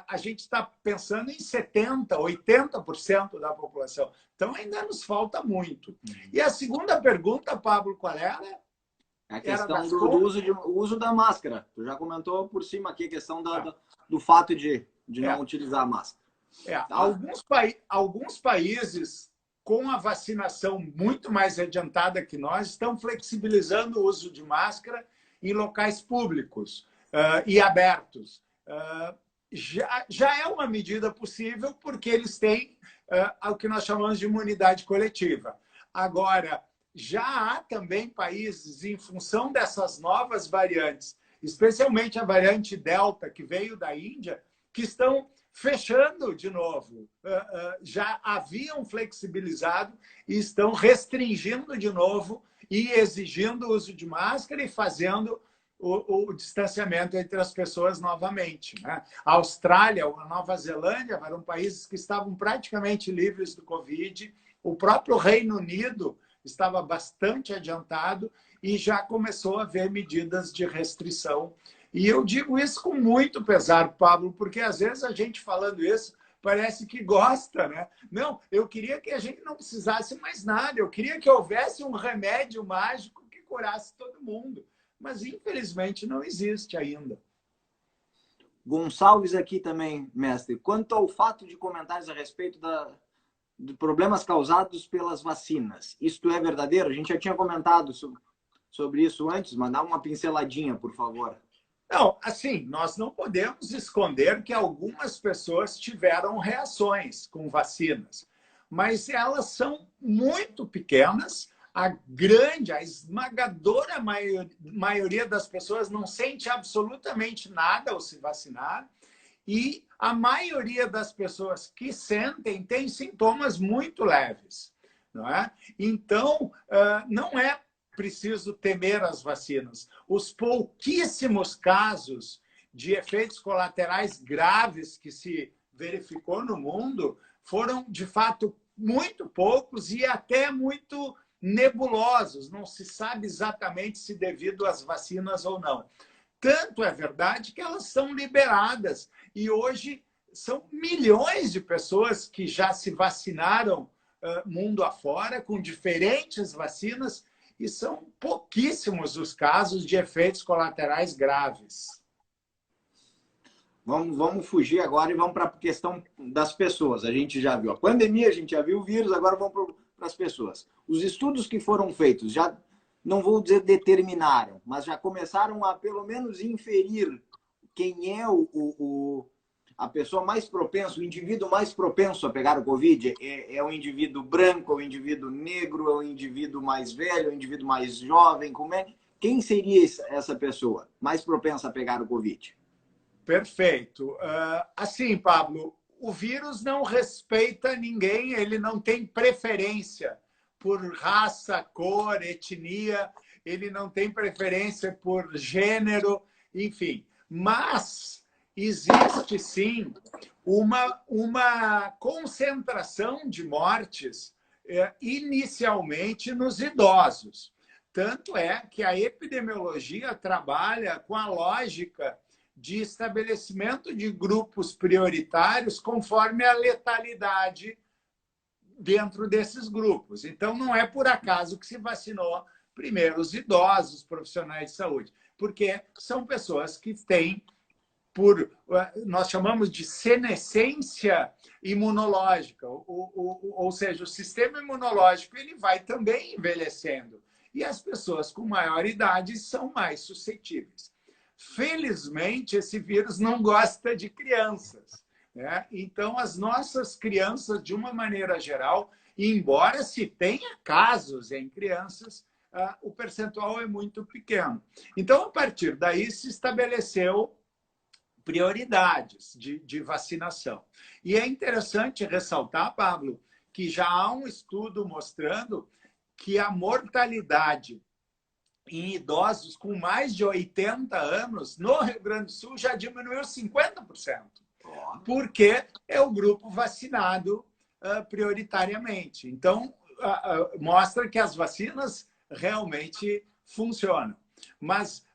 a gente está pensando em 70%, 80% da população. Então, ainda nos falta muito. E a segunda pergunta, Pablo, qual era? A questão do uso da máscara. Tu já comentou por cima aqui a questão do fato de não utilizar a máscara. Tá? Alguns países, com a vacinação muito mais adiantada que nós, estão flexibilizando o uso de máscara em locais públicos e abertos. Já é uma medida possível, porque eles têm o que nós chamamos de imunidade coletiva. Agora, já há também países, em função dessas novas variantes, especialmente a variante Delta, que veio da Índia, que estão fechando de novo. Já haviam flexibilizado e estão restringindo de novo e exigindo o uso de máscara e fazendo o distanciamento entre as pessoas novamente, né? A Austrália, a Nova Zelândia eram países que estavam praticamente livres do Covid. O próprio Reino Unido estava bastante adiantado e já começou a haver medidas de restrição. E eu digo isso com muito pesar, Pablo, porque às vezes a gente falando isso parece que gosta, né? Não, eu queria que a gente não precisasse mais nada, eu queria que houvesse um remédio mágico que curasse todo mundo. Mas, infelizmente, não existe ainda. Gonçalves aqui também, mestre. Quanto ao fato de comentários a respeito de problemas causados pelas vacinas, isto é verdadeiro? A gente já tinha comentado sobre isso antes, mas dá uma pinceladinha, por favor. Não, assim, nós não podemos esconder que algumas pessoas tiveram reações com vacinas, mas elas são muito pequenas. A esmagadora maioria das pessoas não sente absolutamente nada ao se vacinar, e a maioria das pessoas que sentem tem sintomas muito leves, não é? Então, não é preciso temer as vacinas. Os pouquíssimos casos de efeitos colaterais graves que se verificou no mundo foram, de fato, muito poucos e até muito nebulosos. Não se sabe exatamente se devido às vacinas ou não. Tanto é verdade que elas são liberadas. E hoje são milhões de pessoas que já se vacinaram mundo afora, com diferentes vacinas, e são pouquíssimos os casos de efeitos colaterais graves. Vamos fugir agora e vamos para a questão das pessoas. A gente já viu a pandemia, a gente já viu o vírus, agora vamos para as pessoas. Os estudos que foram feitos já, não vou dizer determinaram, mas já começaram a pelo menos inferir quem é a pessoa mais propensa, o indivíduo mais propenso a pegar o Covid. É o indivíduo branco, é o indivíduo negro, é o indivíduo mais velho, é o indivíduo mais jovem? Quem seria essa pessoa mais propensa a pegar o Covid? Perfeito. Assim, Pablo, o vírus não respeita ninguém, ele não tem preferência por raça, cor, etnia, ele não tem preferência por gênero, enfim. Mas existe, sim, uma concentração de mortes inicialmente nos idosos. Tanto é que a epidemiologia trabalha com a lógica de estabelecimento de grupos prioritários conforme a letalidade dentro desses grupos. Então, não é por acaso que se vacinou primeiro os idosos, profissionais de saúde, porque são pessoas que têm, nós chamamos de senescência imunológica, ou seja, o sistema imunológico ele vai também envelhecendo, e as pessoas com maior idade são mais suscetíveis. Felizmente, esse vírus não gosta de crianças, né? Então, as nossas crianças, de uma maneira geral, embora se tenha casos em crianças, o percentual é muito pequeno. Então, a partir daí, se estabeleceu prioridades de vacinação. E é interessante ressaltar, Pablo, que já há um estudo mostrando que a mortalidade em idosos com mais de 80 anos, no Rio Grande do Sul, já diminuiu 50%. Porque é o grupo vacinado prioritariamente. Então, mostra que as vacinas realmente funcionam. Mas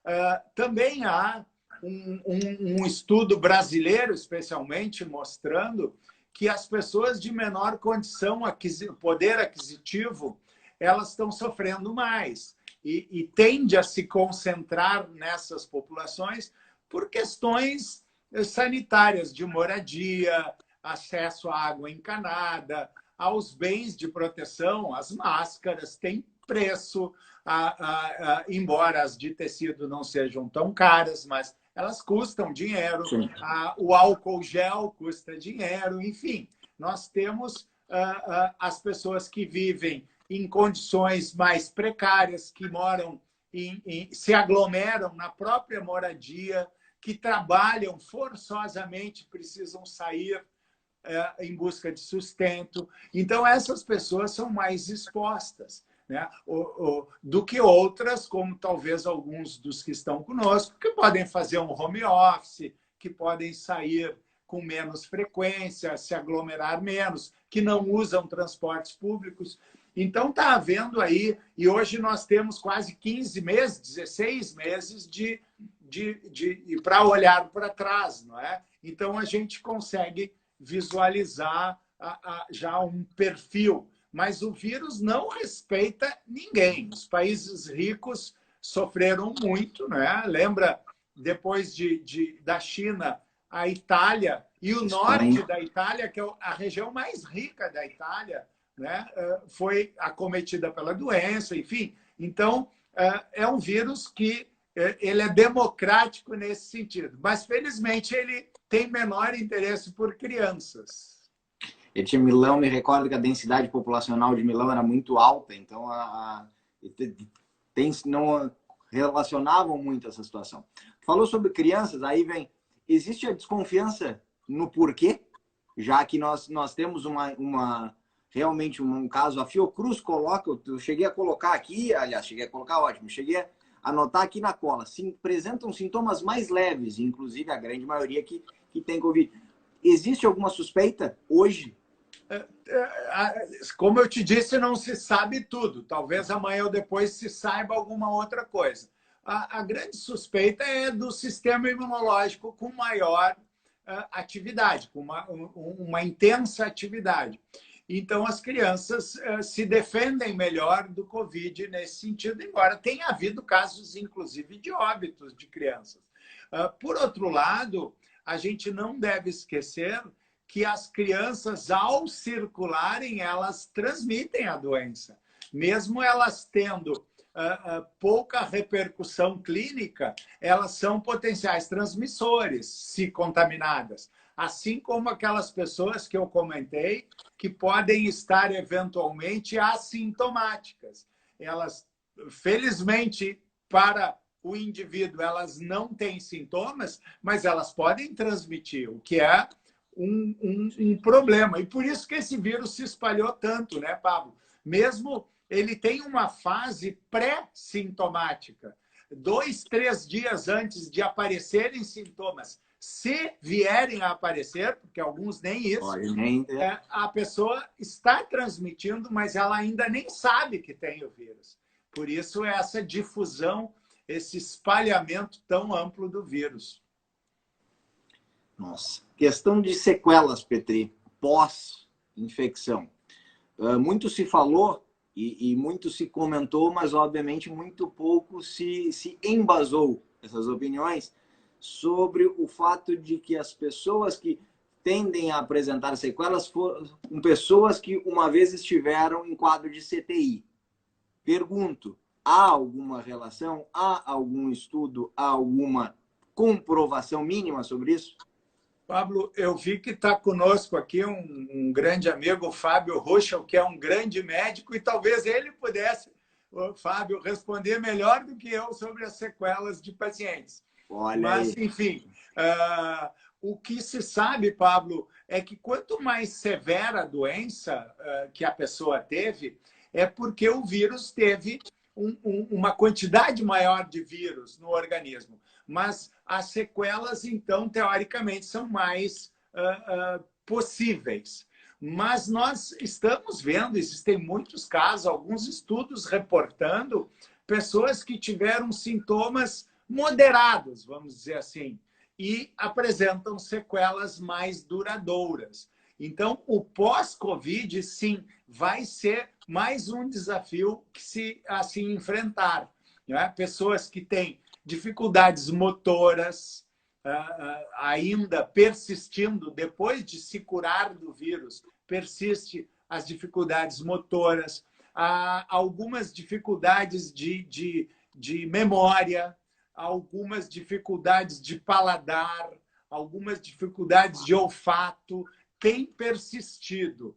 também há um estudo brasileiro, especialmente, mostrando que as pessoas de menor condição, poder aquisitivo, elas estão sofrendo mais. E tende a se concentrar nessas populações por questões sanitárias, de moradia, acesso à água encanada, aos bens de proteção, as máscaras têm preço, embora as de tecido não sejam tão caras, mas elas custam dinheiro, o álcool gel custa dinheiro, enfim, nós temos as pessoas que vivem em condições mais precárias, que moram se aglomeram na própria moradia, que trabalham forçosamente, precisam sair em busca de sustento. Então, essas pessoas são mais expostas, né? Do que outras, como talvez alguns dos que estão conosco, que podem fazer um home office, que podem sair com menos frequência, se aglomerar menos, que não usam transportes públicos. Então, está havendo aí, e hoje nós temos quase 15 meses, 16 meses para olhar para trás, não é? Então, a gente consegue visualizar já um perfil. Mas o vírus não respeita ninguém. Os países ricos sofreram muito, né? Lembra, depois da China, a Itália e o norte da Itália, que é a região mais rica da Itália, né? Foi acometida pela doença, enfim. Então, é um vírus que ele é democrático nesse sentido. Mas, felizmente, ele tem menor interesse por crianças. Eu tinha Milão, me recordo que a densidade populacional de Milão era muito alta, então não relacionavam muito essa situação. Falou sobre crianças, aí vem, existe a desconfiança no porquê, já que nós temos realmente um caso, a Fiocruz coloca, eu cheguei a colocar aqui, aliás, cheguei a anotar aqui na cola, apresentam sintomas mais leves, inclusive a grande maioria que tem Covid. Existe alguma suspeita hoje? Como eu te disse, não se sabe tudo. Talvez amanhã ou depois se saiba alguma outra coisa. A grande suspeita é do sistema imunológico com maior atividade, com uma intensa atividade. Então, as crianças se defendem melhor do Covid nesse sentido, embora tenha havido casos, inclusive, de óbitos de crianças. Por outro lado, a gente não deve esquecer que as crianças, ao circularem, elas transmitem a doença. Mesmo elas tendo pouca repercussão clínica, elas são potenciais transmissores, se contaminadas. Assim como aquelas pessoas que eu comentei, que podem estar eventualmente assintomáticas. Elas, felizmente, para o indivíduo, elas não têm sintomas, mas elas podem transmitir, o que é um problema. E por isso que esse vírus se espalhou tanto, né, Pablo? Mesmo ele tem uma fase pré-sintomática. 2, 3 dias antes de aparecerem sintomas, se vierem a aparecer, porque alguns nem isso, a pessoa está transmitindo, mas ela ainda nem sabe que tem o vírus. Por isso, essa difusão, esse espalhamento tão amplo do vírus. Nossa. Questão de sequelas, Petri, pós-infecção. Muito se falou e muito se comentou, mas, obviamente, muito pouco se embasou essas opiniões sobre o fato de que as pessoas que tendem a apresentar sequelas foram pessoas que uma vez estiveram em quadro de CTI. Pergunto, há alguma relação, há algum estudo, há alguma comprovação mínima sobre isso? Pablo, eu vi que está conosco aqui um grande amigo, o Fábio Ruschel, que é um grande médico, e talvez ele pudesse, o Fábio, responder melhor do que eu sobre as sequelas de pacientes. Olha Mas, aí. enfim, o que se sabe, Pablo, é que quanto mais severa a doença que a pessoa teve, é porque o vírus teve uma quantidade maior de vírus no organismo. Mas as sequelas, então, teoricamente, são mais possíveis. Mas nós estamos vendo, existem muitos casos, alguns estudos reportando pessoas que tiveram sintomas moderados, vamos dizer assim, e apresentam sequelas mais duradouras. Então, o pós-Covid, sim, vai ser mais um desafio que a se enfrentar. Né? Pessoas que têm dificuldades motoras, ainda persistindo, depois de se curar do vírus, persiste as dificuldades motoras, algumas dificuldades de memória, algumas dificuldades de paladar, algumas dificuldades de olfato, tem persistido.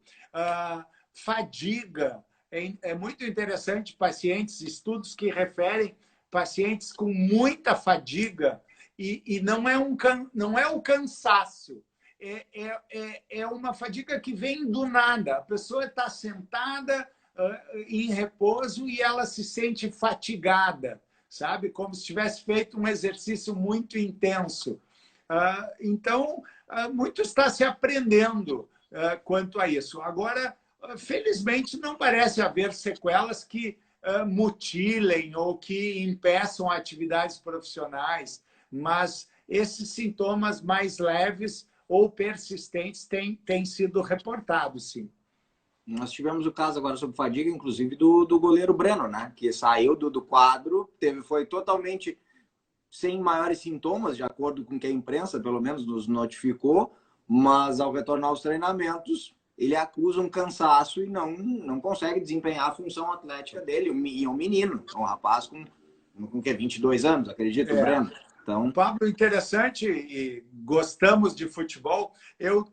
Fadiga, é muito interessante, pacientes, estudos que referem pacientes com muita fadiga, e não é o cansaço, é uma fadiga que vem do nada. A pessoa está sentada em repouso e ela se sente fatigada, sabe? Como se tivesse feito um exercício muito intenso. Então, muito está se aprendendo quanto a isso. Agora, felizmente, não parece haver sequelas que mutilem ou que impeçam atividades profissionais, mas esses sintomas mais leves ou persistentes têm sido reportados, sim. Nós tivemos o caso agora sobre fadiga, inclusive, do goleiro Breno, né? Que saiu do quadro, foi totalmente sem maiores sintomas, de acordo com o que a imprensa, pelo menos, nos notificou, mas ao retornar aos treinamentos, ele acusa um cansaço e não consegue desempenhar a função atlética dele. E é um menino, é um rapaz com 22 anos, acredito, o Breno. Então... Pablo, interessante, e gostamos de futebol. Eu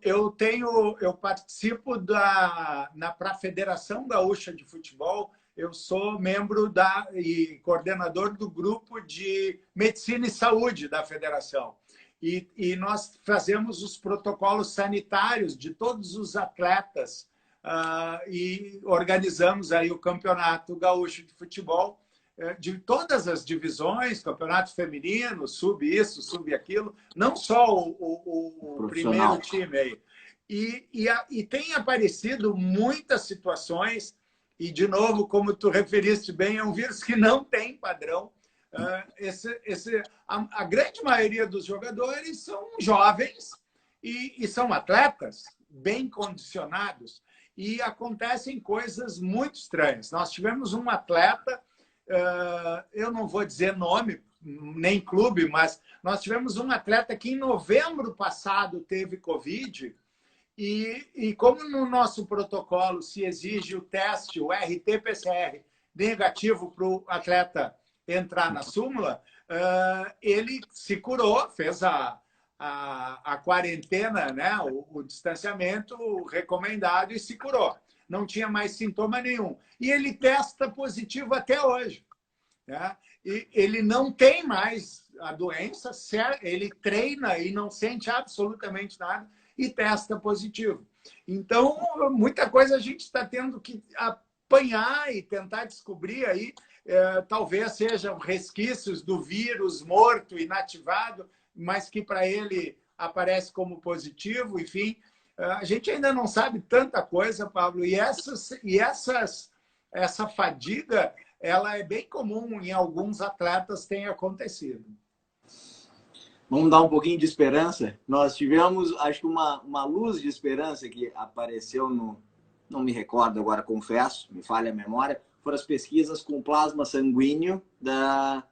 participo para a Federação Gaúcha de Futebol. Eu sou membro e coordenador do grupo de Medicina e Saúde da Federação. E nós fazemos os protocolos sanitários de todos os atletas e organizamos aí o Campeonato Gaúcho de Futebol de todas as divisões, campeonato feminino, sub isso, sub aquilo, não só o primeiro time aí. E tem aparecido muitas situações, e, de novo, como tu referiste bem, é um vírus que não tem padrão. A grande maioria dos jogadores são jovens e são atletas bem condicionados, e acontecem coisas muito estranhas. Nós tivemos um atleta, eu não vou dizer nome, nem clube, mas nós tivemos um atleta que em novembro passado teve Covid e como no nosso protocolo se exige o teste, o RT-PCR negativo para o atleta entrar na súmula, ele se curou, fez a quarentena, né, o distanciamento recomendado e se curou. Não tinha mais sintoma nenhum. E ele testa positivo até hoje. Né? E ele não tem mais a doença, ele treina e não sente absolutamente nada e testa positivo. Então, muita coisa a gente está tendo que apanhar e tentar descobrir aí, talvez sejam resquícios do vírus morto, inativado, mas que para ele aparece como positivo, enfim. A gente ainda não sabe tanta coisa, Pablo, e essa fadiga ela é bem comum em alguns atletas, tem acontecido. Vamos dar um pouquinho de esperança. Nós tivemos, acho que uma luz de esperança que apareceu não me recordo agora, confesso, me falha a memória, foram as pesquisas com plasma sanguíneo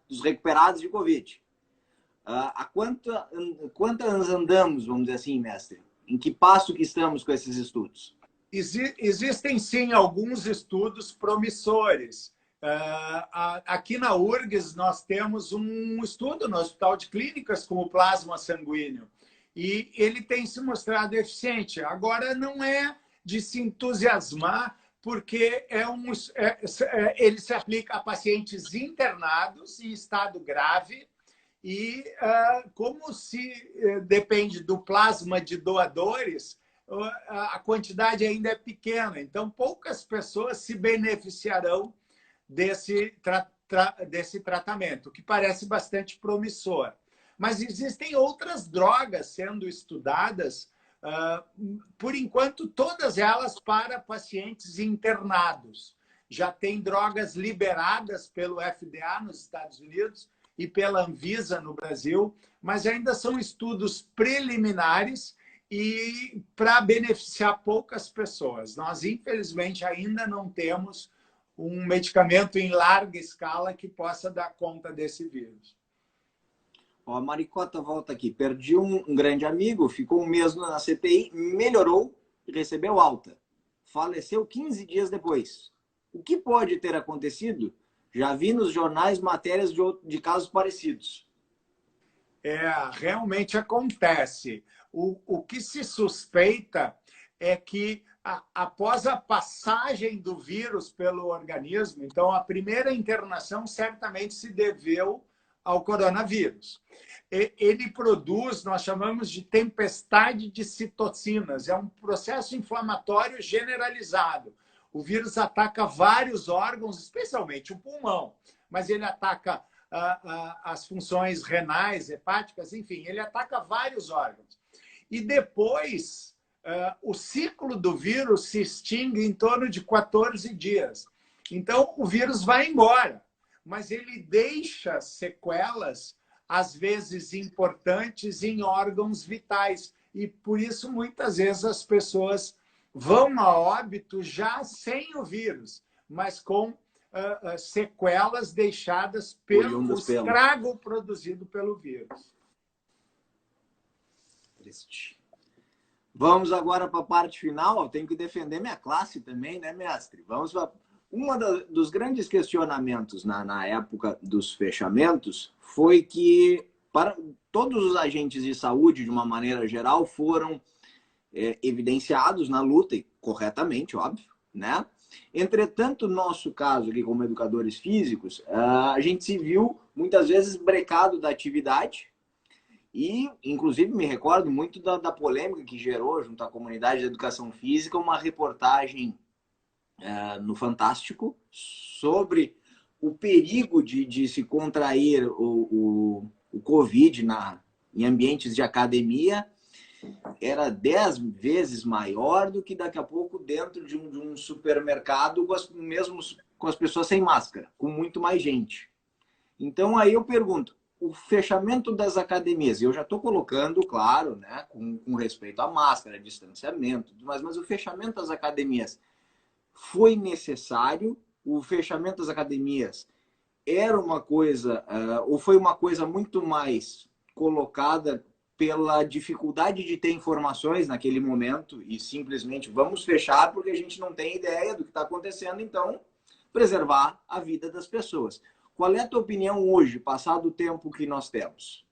dos recuperados de Covid. Há quantas andamos, vamos dizer assim, mestre? Em que passo que estamos com esses estudos? Existem, sim, alguns estudos promissores. Aqui na URGS, nós temos um estudo no Hospital de Clínicas com o plasma sanguíneo. E ele tem se mostrado eficiente. Agora, não é de se entusiasmar, porque ele se aplica a pacientes internados em estado grave. E como se depende do plasma de doadores, a quantidade ainda é pequena. Então, poucas pessoas se beneficiarão desse tratamento, que parece bastante promissor. Mas existem outras drogas sendo estudadas, por enquanto, todas elas para pacientes internados. Já tem drogas liberadas pelo FDA nos Estados Unidos e pela Anvisa no Brasil, mas ainda são estudos preliminares e para beneficiar poucas pessoas. Nós, infelizmente, ainda não temos um medicamento em larga escala que possa dar conta desse vírus. A Maricota volta aqui. Perdi um grande amigo, ficou um mês na CTI, melhorou e recebeu alta. Faleceu 15 dias depois. O que pode ter acontecido? Já vi nos jornais matérias de casos parecidos. Realmente acontece. O que se suspeita é que, após a passagem do vírus pelo organismo, então a primeira internação certamente se deveu ao coronavírus. Ele produz, nós chamamos de tempestade de citocinas, é um processo inflamatório generalizado. O vírus ataca vários órgãos, especialmente o pulmão, mas ele ataca as funções renais, hepáticas, enfim, ele ataca vários órgãos. E depois, o ciclo do vírus se extingue em torno de 14 dias. Então, o vírus vai embora, mas ele deixa sequelas, às vezes importantes, em órgãos vitais. E, por isso, muitas vezes as pessoas vão a óbito já sem o vírus, mas com sequelas deixadas pelo estrago produzido pelo vírus. Triste. Vamos agora para a parte final. Eu tenho que defender minha classe também, né, mestre? Vamos para dos grandes questionamentos na época dos fechamentos foi que para todos os agentes de saúde, de uma maneira geral, foram evidenciados na luta, e corretamente, óbvio, né? Entretanto, no nosso caso aqui como educadores físicos, a gente se viu muitas vezes brecado da atividade e, inclusive, me recordo muito da polêmica que gerou junto à comunidade da educação física uma reportagem no Fantástico sobre o perigo de se contrair o Covid em ambientes de academia. Era 10 vezes maior do que daqui a pouco dentro de um supermercado com as pessoas sem máscara, com muito mais gente. Então aí eu pergunto, o fechamento das academias, eu já estou colocando, claro, né, com respeito à máscara, distanciamento, mas o fechamento das academias foi necessário? O fechamento das academias era uma coisa, ou foi uma coisa muito mais colocada pela dificuldade de ter informações naquele momento e simplesmente vamos fechar porque a gente não tem ideia do que está acontecendo, então preservar a vida das pessoas. Qual é a tua opinião hoje, passado o tempo que nós temos?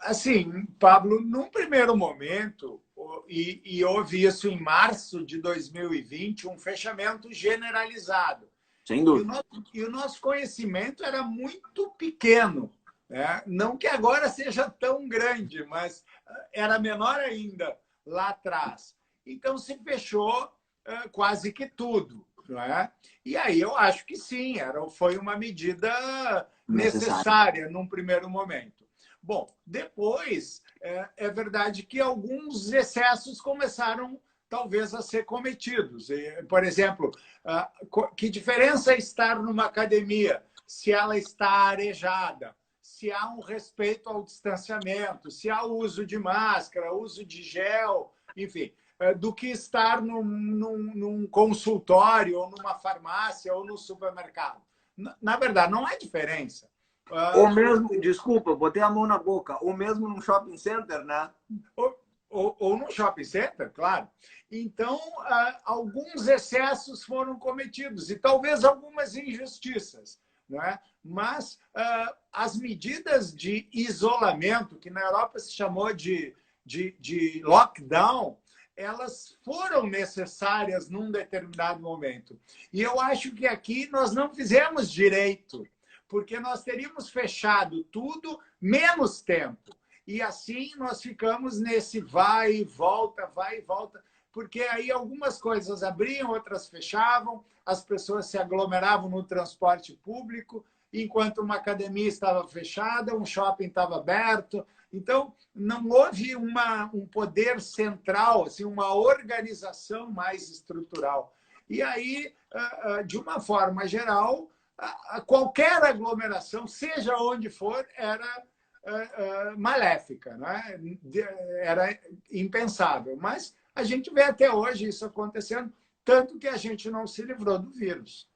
Assim, Pablo, num primeiro momento, e houve isso em março de 2020, um fechamento generalizado. Sem E o dúvida. nosso, e o nosso conhecimento era muito pequeno. Né? Não que agora seja tão grande, mas era menor ainda lá atrás. Então, se fechou quase que tudo. Não é? E aí eu acho que sim, foi uma medida Necessário. necessária num primeiro momento. Bom, depois é verdade que alguns excessos começaram talvez a ser cometidos. Por exemplo, que diferença é estar numa academia se ela está arejada, se há um respeito ao distanciamento, se há o uso de máscara, uso de gel, enfim, do que estar num consultório, ou numa farmácia, ou no supermercado. Na verdade, não há diferença. Ou mesmo, desculpa, botei a mão na boca, ou mesmo num shopping center, né? Ou no shopping center, claro. Então, alguns excessos foram cometidos e talvez algumas injustiças. Não é? Mas as medidas de isolamento, que na Europa se chamou de lockdown, elas foram necessárias num determinado momento. E eu acho que aqui nós não fizemos direito, porque nós teríamos fechado tudo menos tempo. E assim nós ficamos nesse vai e volta, porque aí algumas coisas abriam, outras fechavam, as pessoas se aglomeravam no transporte público, enquanto uma academia estava fechada, um shopping estava aberto. Então, não houve um poder central, assim, uma organização mais estrutural. E aí, de uma forma geral, qualquer aglomeração, seja onde for, era maléfica, né? Era impensável. Mas a gente vê até hoje isso acontecendo, tanto que a gente não se livrou do vírus.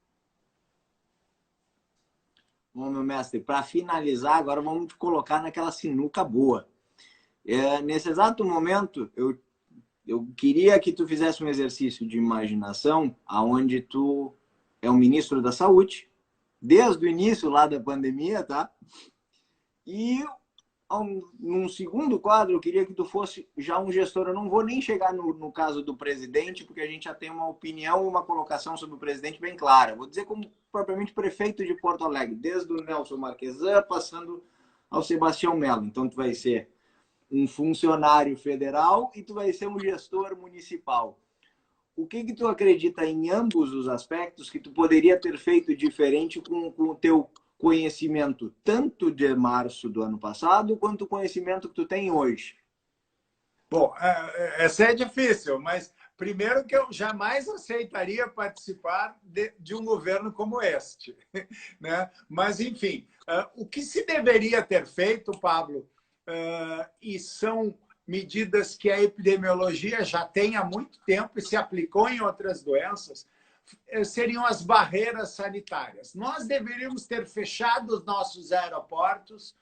Bom, meu mestre, para finalizar, agora vamos te colocar naquela sinuca boa. Nesse exato momento, eu queria que tu fizesse um exercício de imaginação aonde tu é o ministro da Saúde, desde o início lá da pandemia, tá? E num segundo quadro, eu queria que tu fosse já um gestor. Eu não vou nem chegar no caso do presidente, porque a gente já tem uma opinião e uma colocação sobre o presidente bem clara. Vou dizer como propriamente prefeito de Porto Alegre, desde o Nelson Marquesan, passando ao Sebastião Mello. Então, tu vai ser um funcionário federal e tu vai ser um gestor municipal. O que tu acredita em ambos os aspectos que tu poderia ter feito diferente com o teu conhecimento tanto de março do ano passado quanto o conhecimento que tu tem hoje? Bom, essa é difícil, mas primeiro que eu jamais aceitaria participar de um governo como este. Né? Mas, enfim, o que se deveria ter feito, Pablo, e são medidas que a epidemiologia já tem há muito tempo e se aplicou em outras doenças, seriam as barreiras sanitárias. Nós deveríamos ter fechado os nossos aeroportos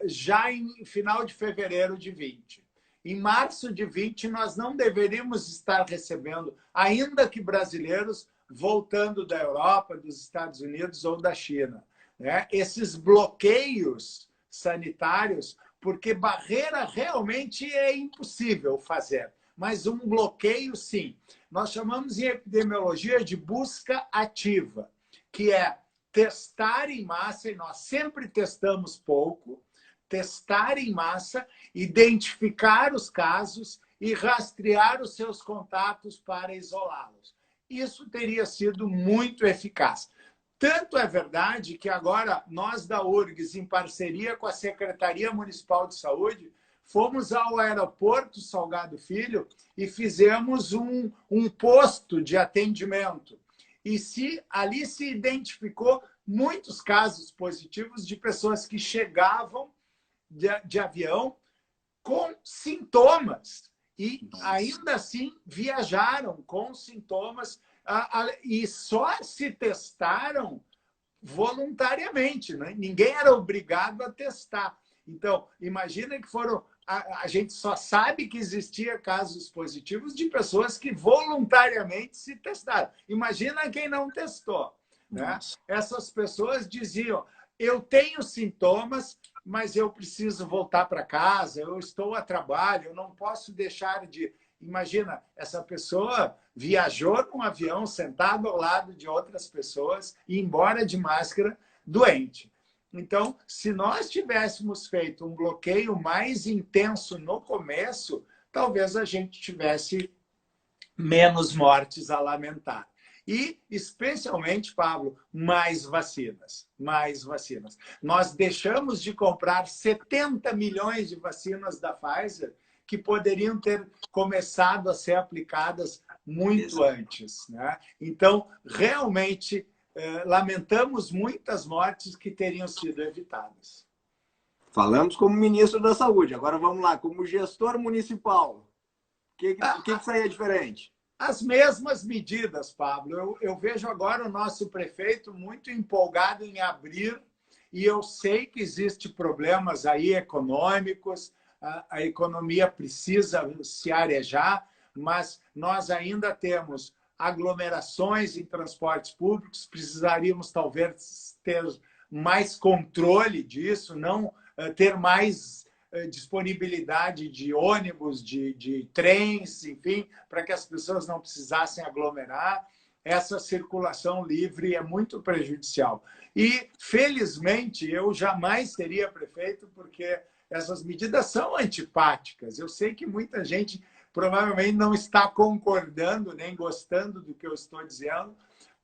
já em final de fevereiro de 20. Em março de 20, nós não deveríamos estar recebendo, ainda que brasileiros, voltando da Europa, dos Estados Unidos ou da China. Né? Esses bloqueios sanitários, porque barreira realmente é impossível fazer, mas um bloqueio, sim. Nós chamamos em epidemiologia de busca ativa, que é testar em massa, e nós sempre testamos pouco, testar em massa, identificar os casos e rastrear os seus contatos para isolá-los. Isso teria sido muito eficaz. Tanto é verdade que agora nós da URGS, em parceria com a Secretaria Municipal de Saúde, fomos ao aeroporto Salgado Filho e fizemos um posto de atendimento. E ali se identificou muitos casos positivos de pessoas que chegavam de avião com sintomas e ainda assim viajaram com sintomas e só se testaram voluntariamente, né? Ninguém era obrigado a testar. Então, imagina que foram... A gente só sabe que existia casos positivos de pessoas que voluntariamente se testaram. Imagina quem não testou, né? Essas pessoas diziam, eu tenho sintomas, mas eu preciso voltar para casa, eu estou a trabalho, eu não posso deixar de... Imagina, essa pessoa viajou num avião sentado ao lado de outras pessoas e embora de máscara, doente. Então, se nós tivéssemos feito um bloqueio mais intenso no começo, talvez a gente tivesse menos mortes a lamentar. E, especialmente, Pablo, mais vacinas. Mais vacinas. Nós deixamos de comprar 70 milhões de vacinas da Pfizer que poderiam ter começado a ser aplicadas muito antes, né? Então, realmente, lamentamos muitas mortes que teriam sido evitadas. Falamos como ministro da Saúde. Agora vamos lá, como gestor municipal. O que saía diferente? As mesmas medidas, Pablo. Eu vejo agora o nosso prefeito muito empolgado em abrir, e eu sei que existem problemas aí econômicos, a economia precisa se arejar, mas nós ainda temos aglomerações em transportes públicos, precisaríamos talvez ter mais controle disso, não ter mais disponibilidade de ônibus, de trens, enfim, para que as pessoas não precisassem aglomerar. Essa circulação livre é muito prejudicial. E, felizmente, eu jamais seria prefeito, porque essas medidas são antipáticas. Eu sei que muita gente provavelmente não está concordando nem gostando do que eu estou dizendo,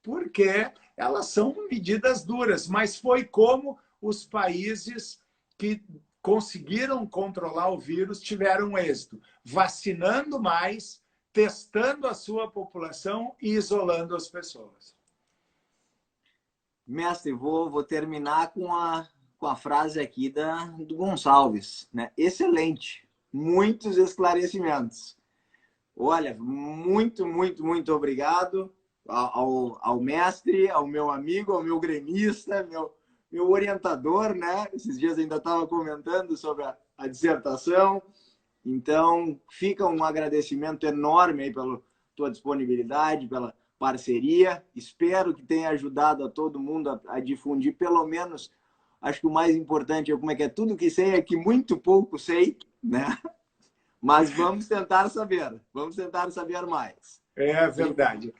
porque elas são medidas duras, mas foi como os países que conseguiram controlar o vírus tiveram êxito, vacinando mais, testando a sua população e isolando as pessoas. Mestre, vou terminar com a frase aqui do Gonçalves, né? Excelente, muitos esclarecimentos. Olha, muito, muito, muito obrigado ao mestre, ao meu amigo, ao meu gremista, meu orientador, né? Esses dias ainda estava comentando sobre a dissertação. Então, fica um agradecimento enorme aí pela tua disponibilidade, pela parceria. Espero que tenha ajudado a todo mundo a difundir, pelo menos, acho que o mais importante é como é que é tudo que sei, é que muito pouco sei, né? Mas vamos tentar saber mais. É verdade.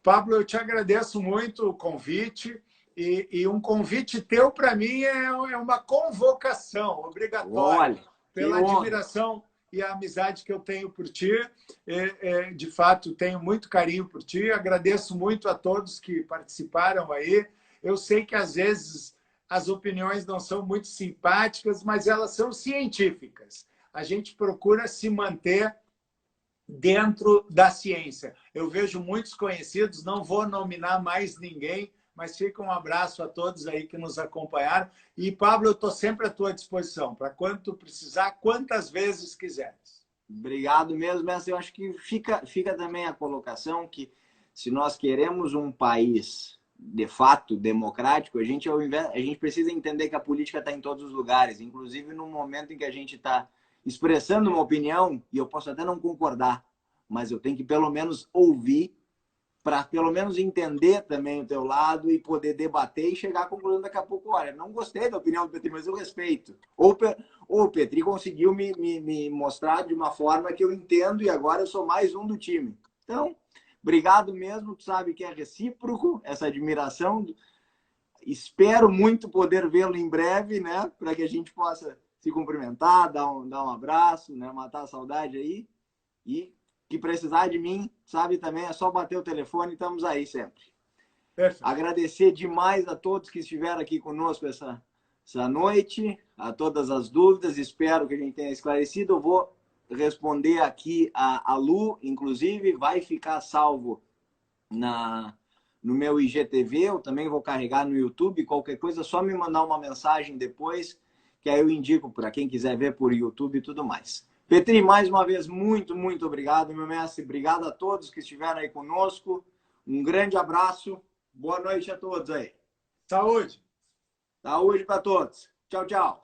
Pablo, eu te agradeço muito o convite. E um convite teu, para mim, é uma convocação obrigatória. Olha, pela admiração e a amizade que eu tenho por ti. De fato, tenho muito carinho por ti. Agradeço muito a todos que participaram aí. Eu sei que, às vezes, as opiniões não são muito simpáticas, mas elas são científicas. A gente procura se manter dentro da ciência. Eu vejo muitos conhecidos, não vou nominar mais ninguém, mas fica um abraço a todos aí que nos acompanharam. E, Pablo, eu estou sempre à tua disposição, para quando tu precisar, quantas vezes quiseres. Obrigado mesmo, mestre. Eu acho que fica também a colocação que, se nós queremos um país, de fato, democrático, a gente precisa entender que a política está em todos os lugares, inclusive no momento em que a gente está expressando uma opinião, e eu posso até não concordar, mas eu tenho que, pelo menos, ouvir, para pelo menos entender também o teu lado e poder debater e chegar à conclusão daqui a pouco. Olha, não gostei da opinião do Petri, mas eu respeito. Ou o Petri conseguiu me mostrar de uma forma que eu entendo e agora eu sou mais um do time. Então, obrigado mesmo. Tu sabe que é recíproco essa admiração. Espero muito poder vê-lo em breve, né? Para que a gente possa se cumprimentar, dar um abraço, né? Matar a saudade aí. E que precisar de mim, sabe, também é só bater o telefone, estamos aí sempre. Perfeito. Agradecer demais a todos que estiveram aqui conosco essa noite, a todas as dúvidas, espero que a gente tenha esclarecido. Eu vou responder aqui a Lu, inclusive, vai ficar salvo no meu IGTV, eu também vou carregar no YouTube, qualquer coisa, só me mandar uma mensagem depois, que aí eu indico para quem quiser ver por YouTube e tudo mais. Petri, mais uma vez, muito, muito obrigado, meu mestre. Obrigado a todos que estiveram aí conosco. Um grande abraço. Boa noite a todos aí. Saúde! Saúde para todos. Tchau, tchau.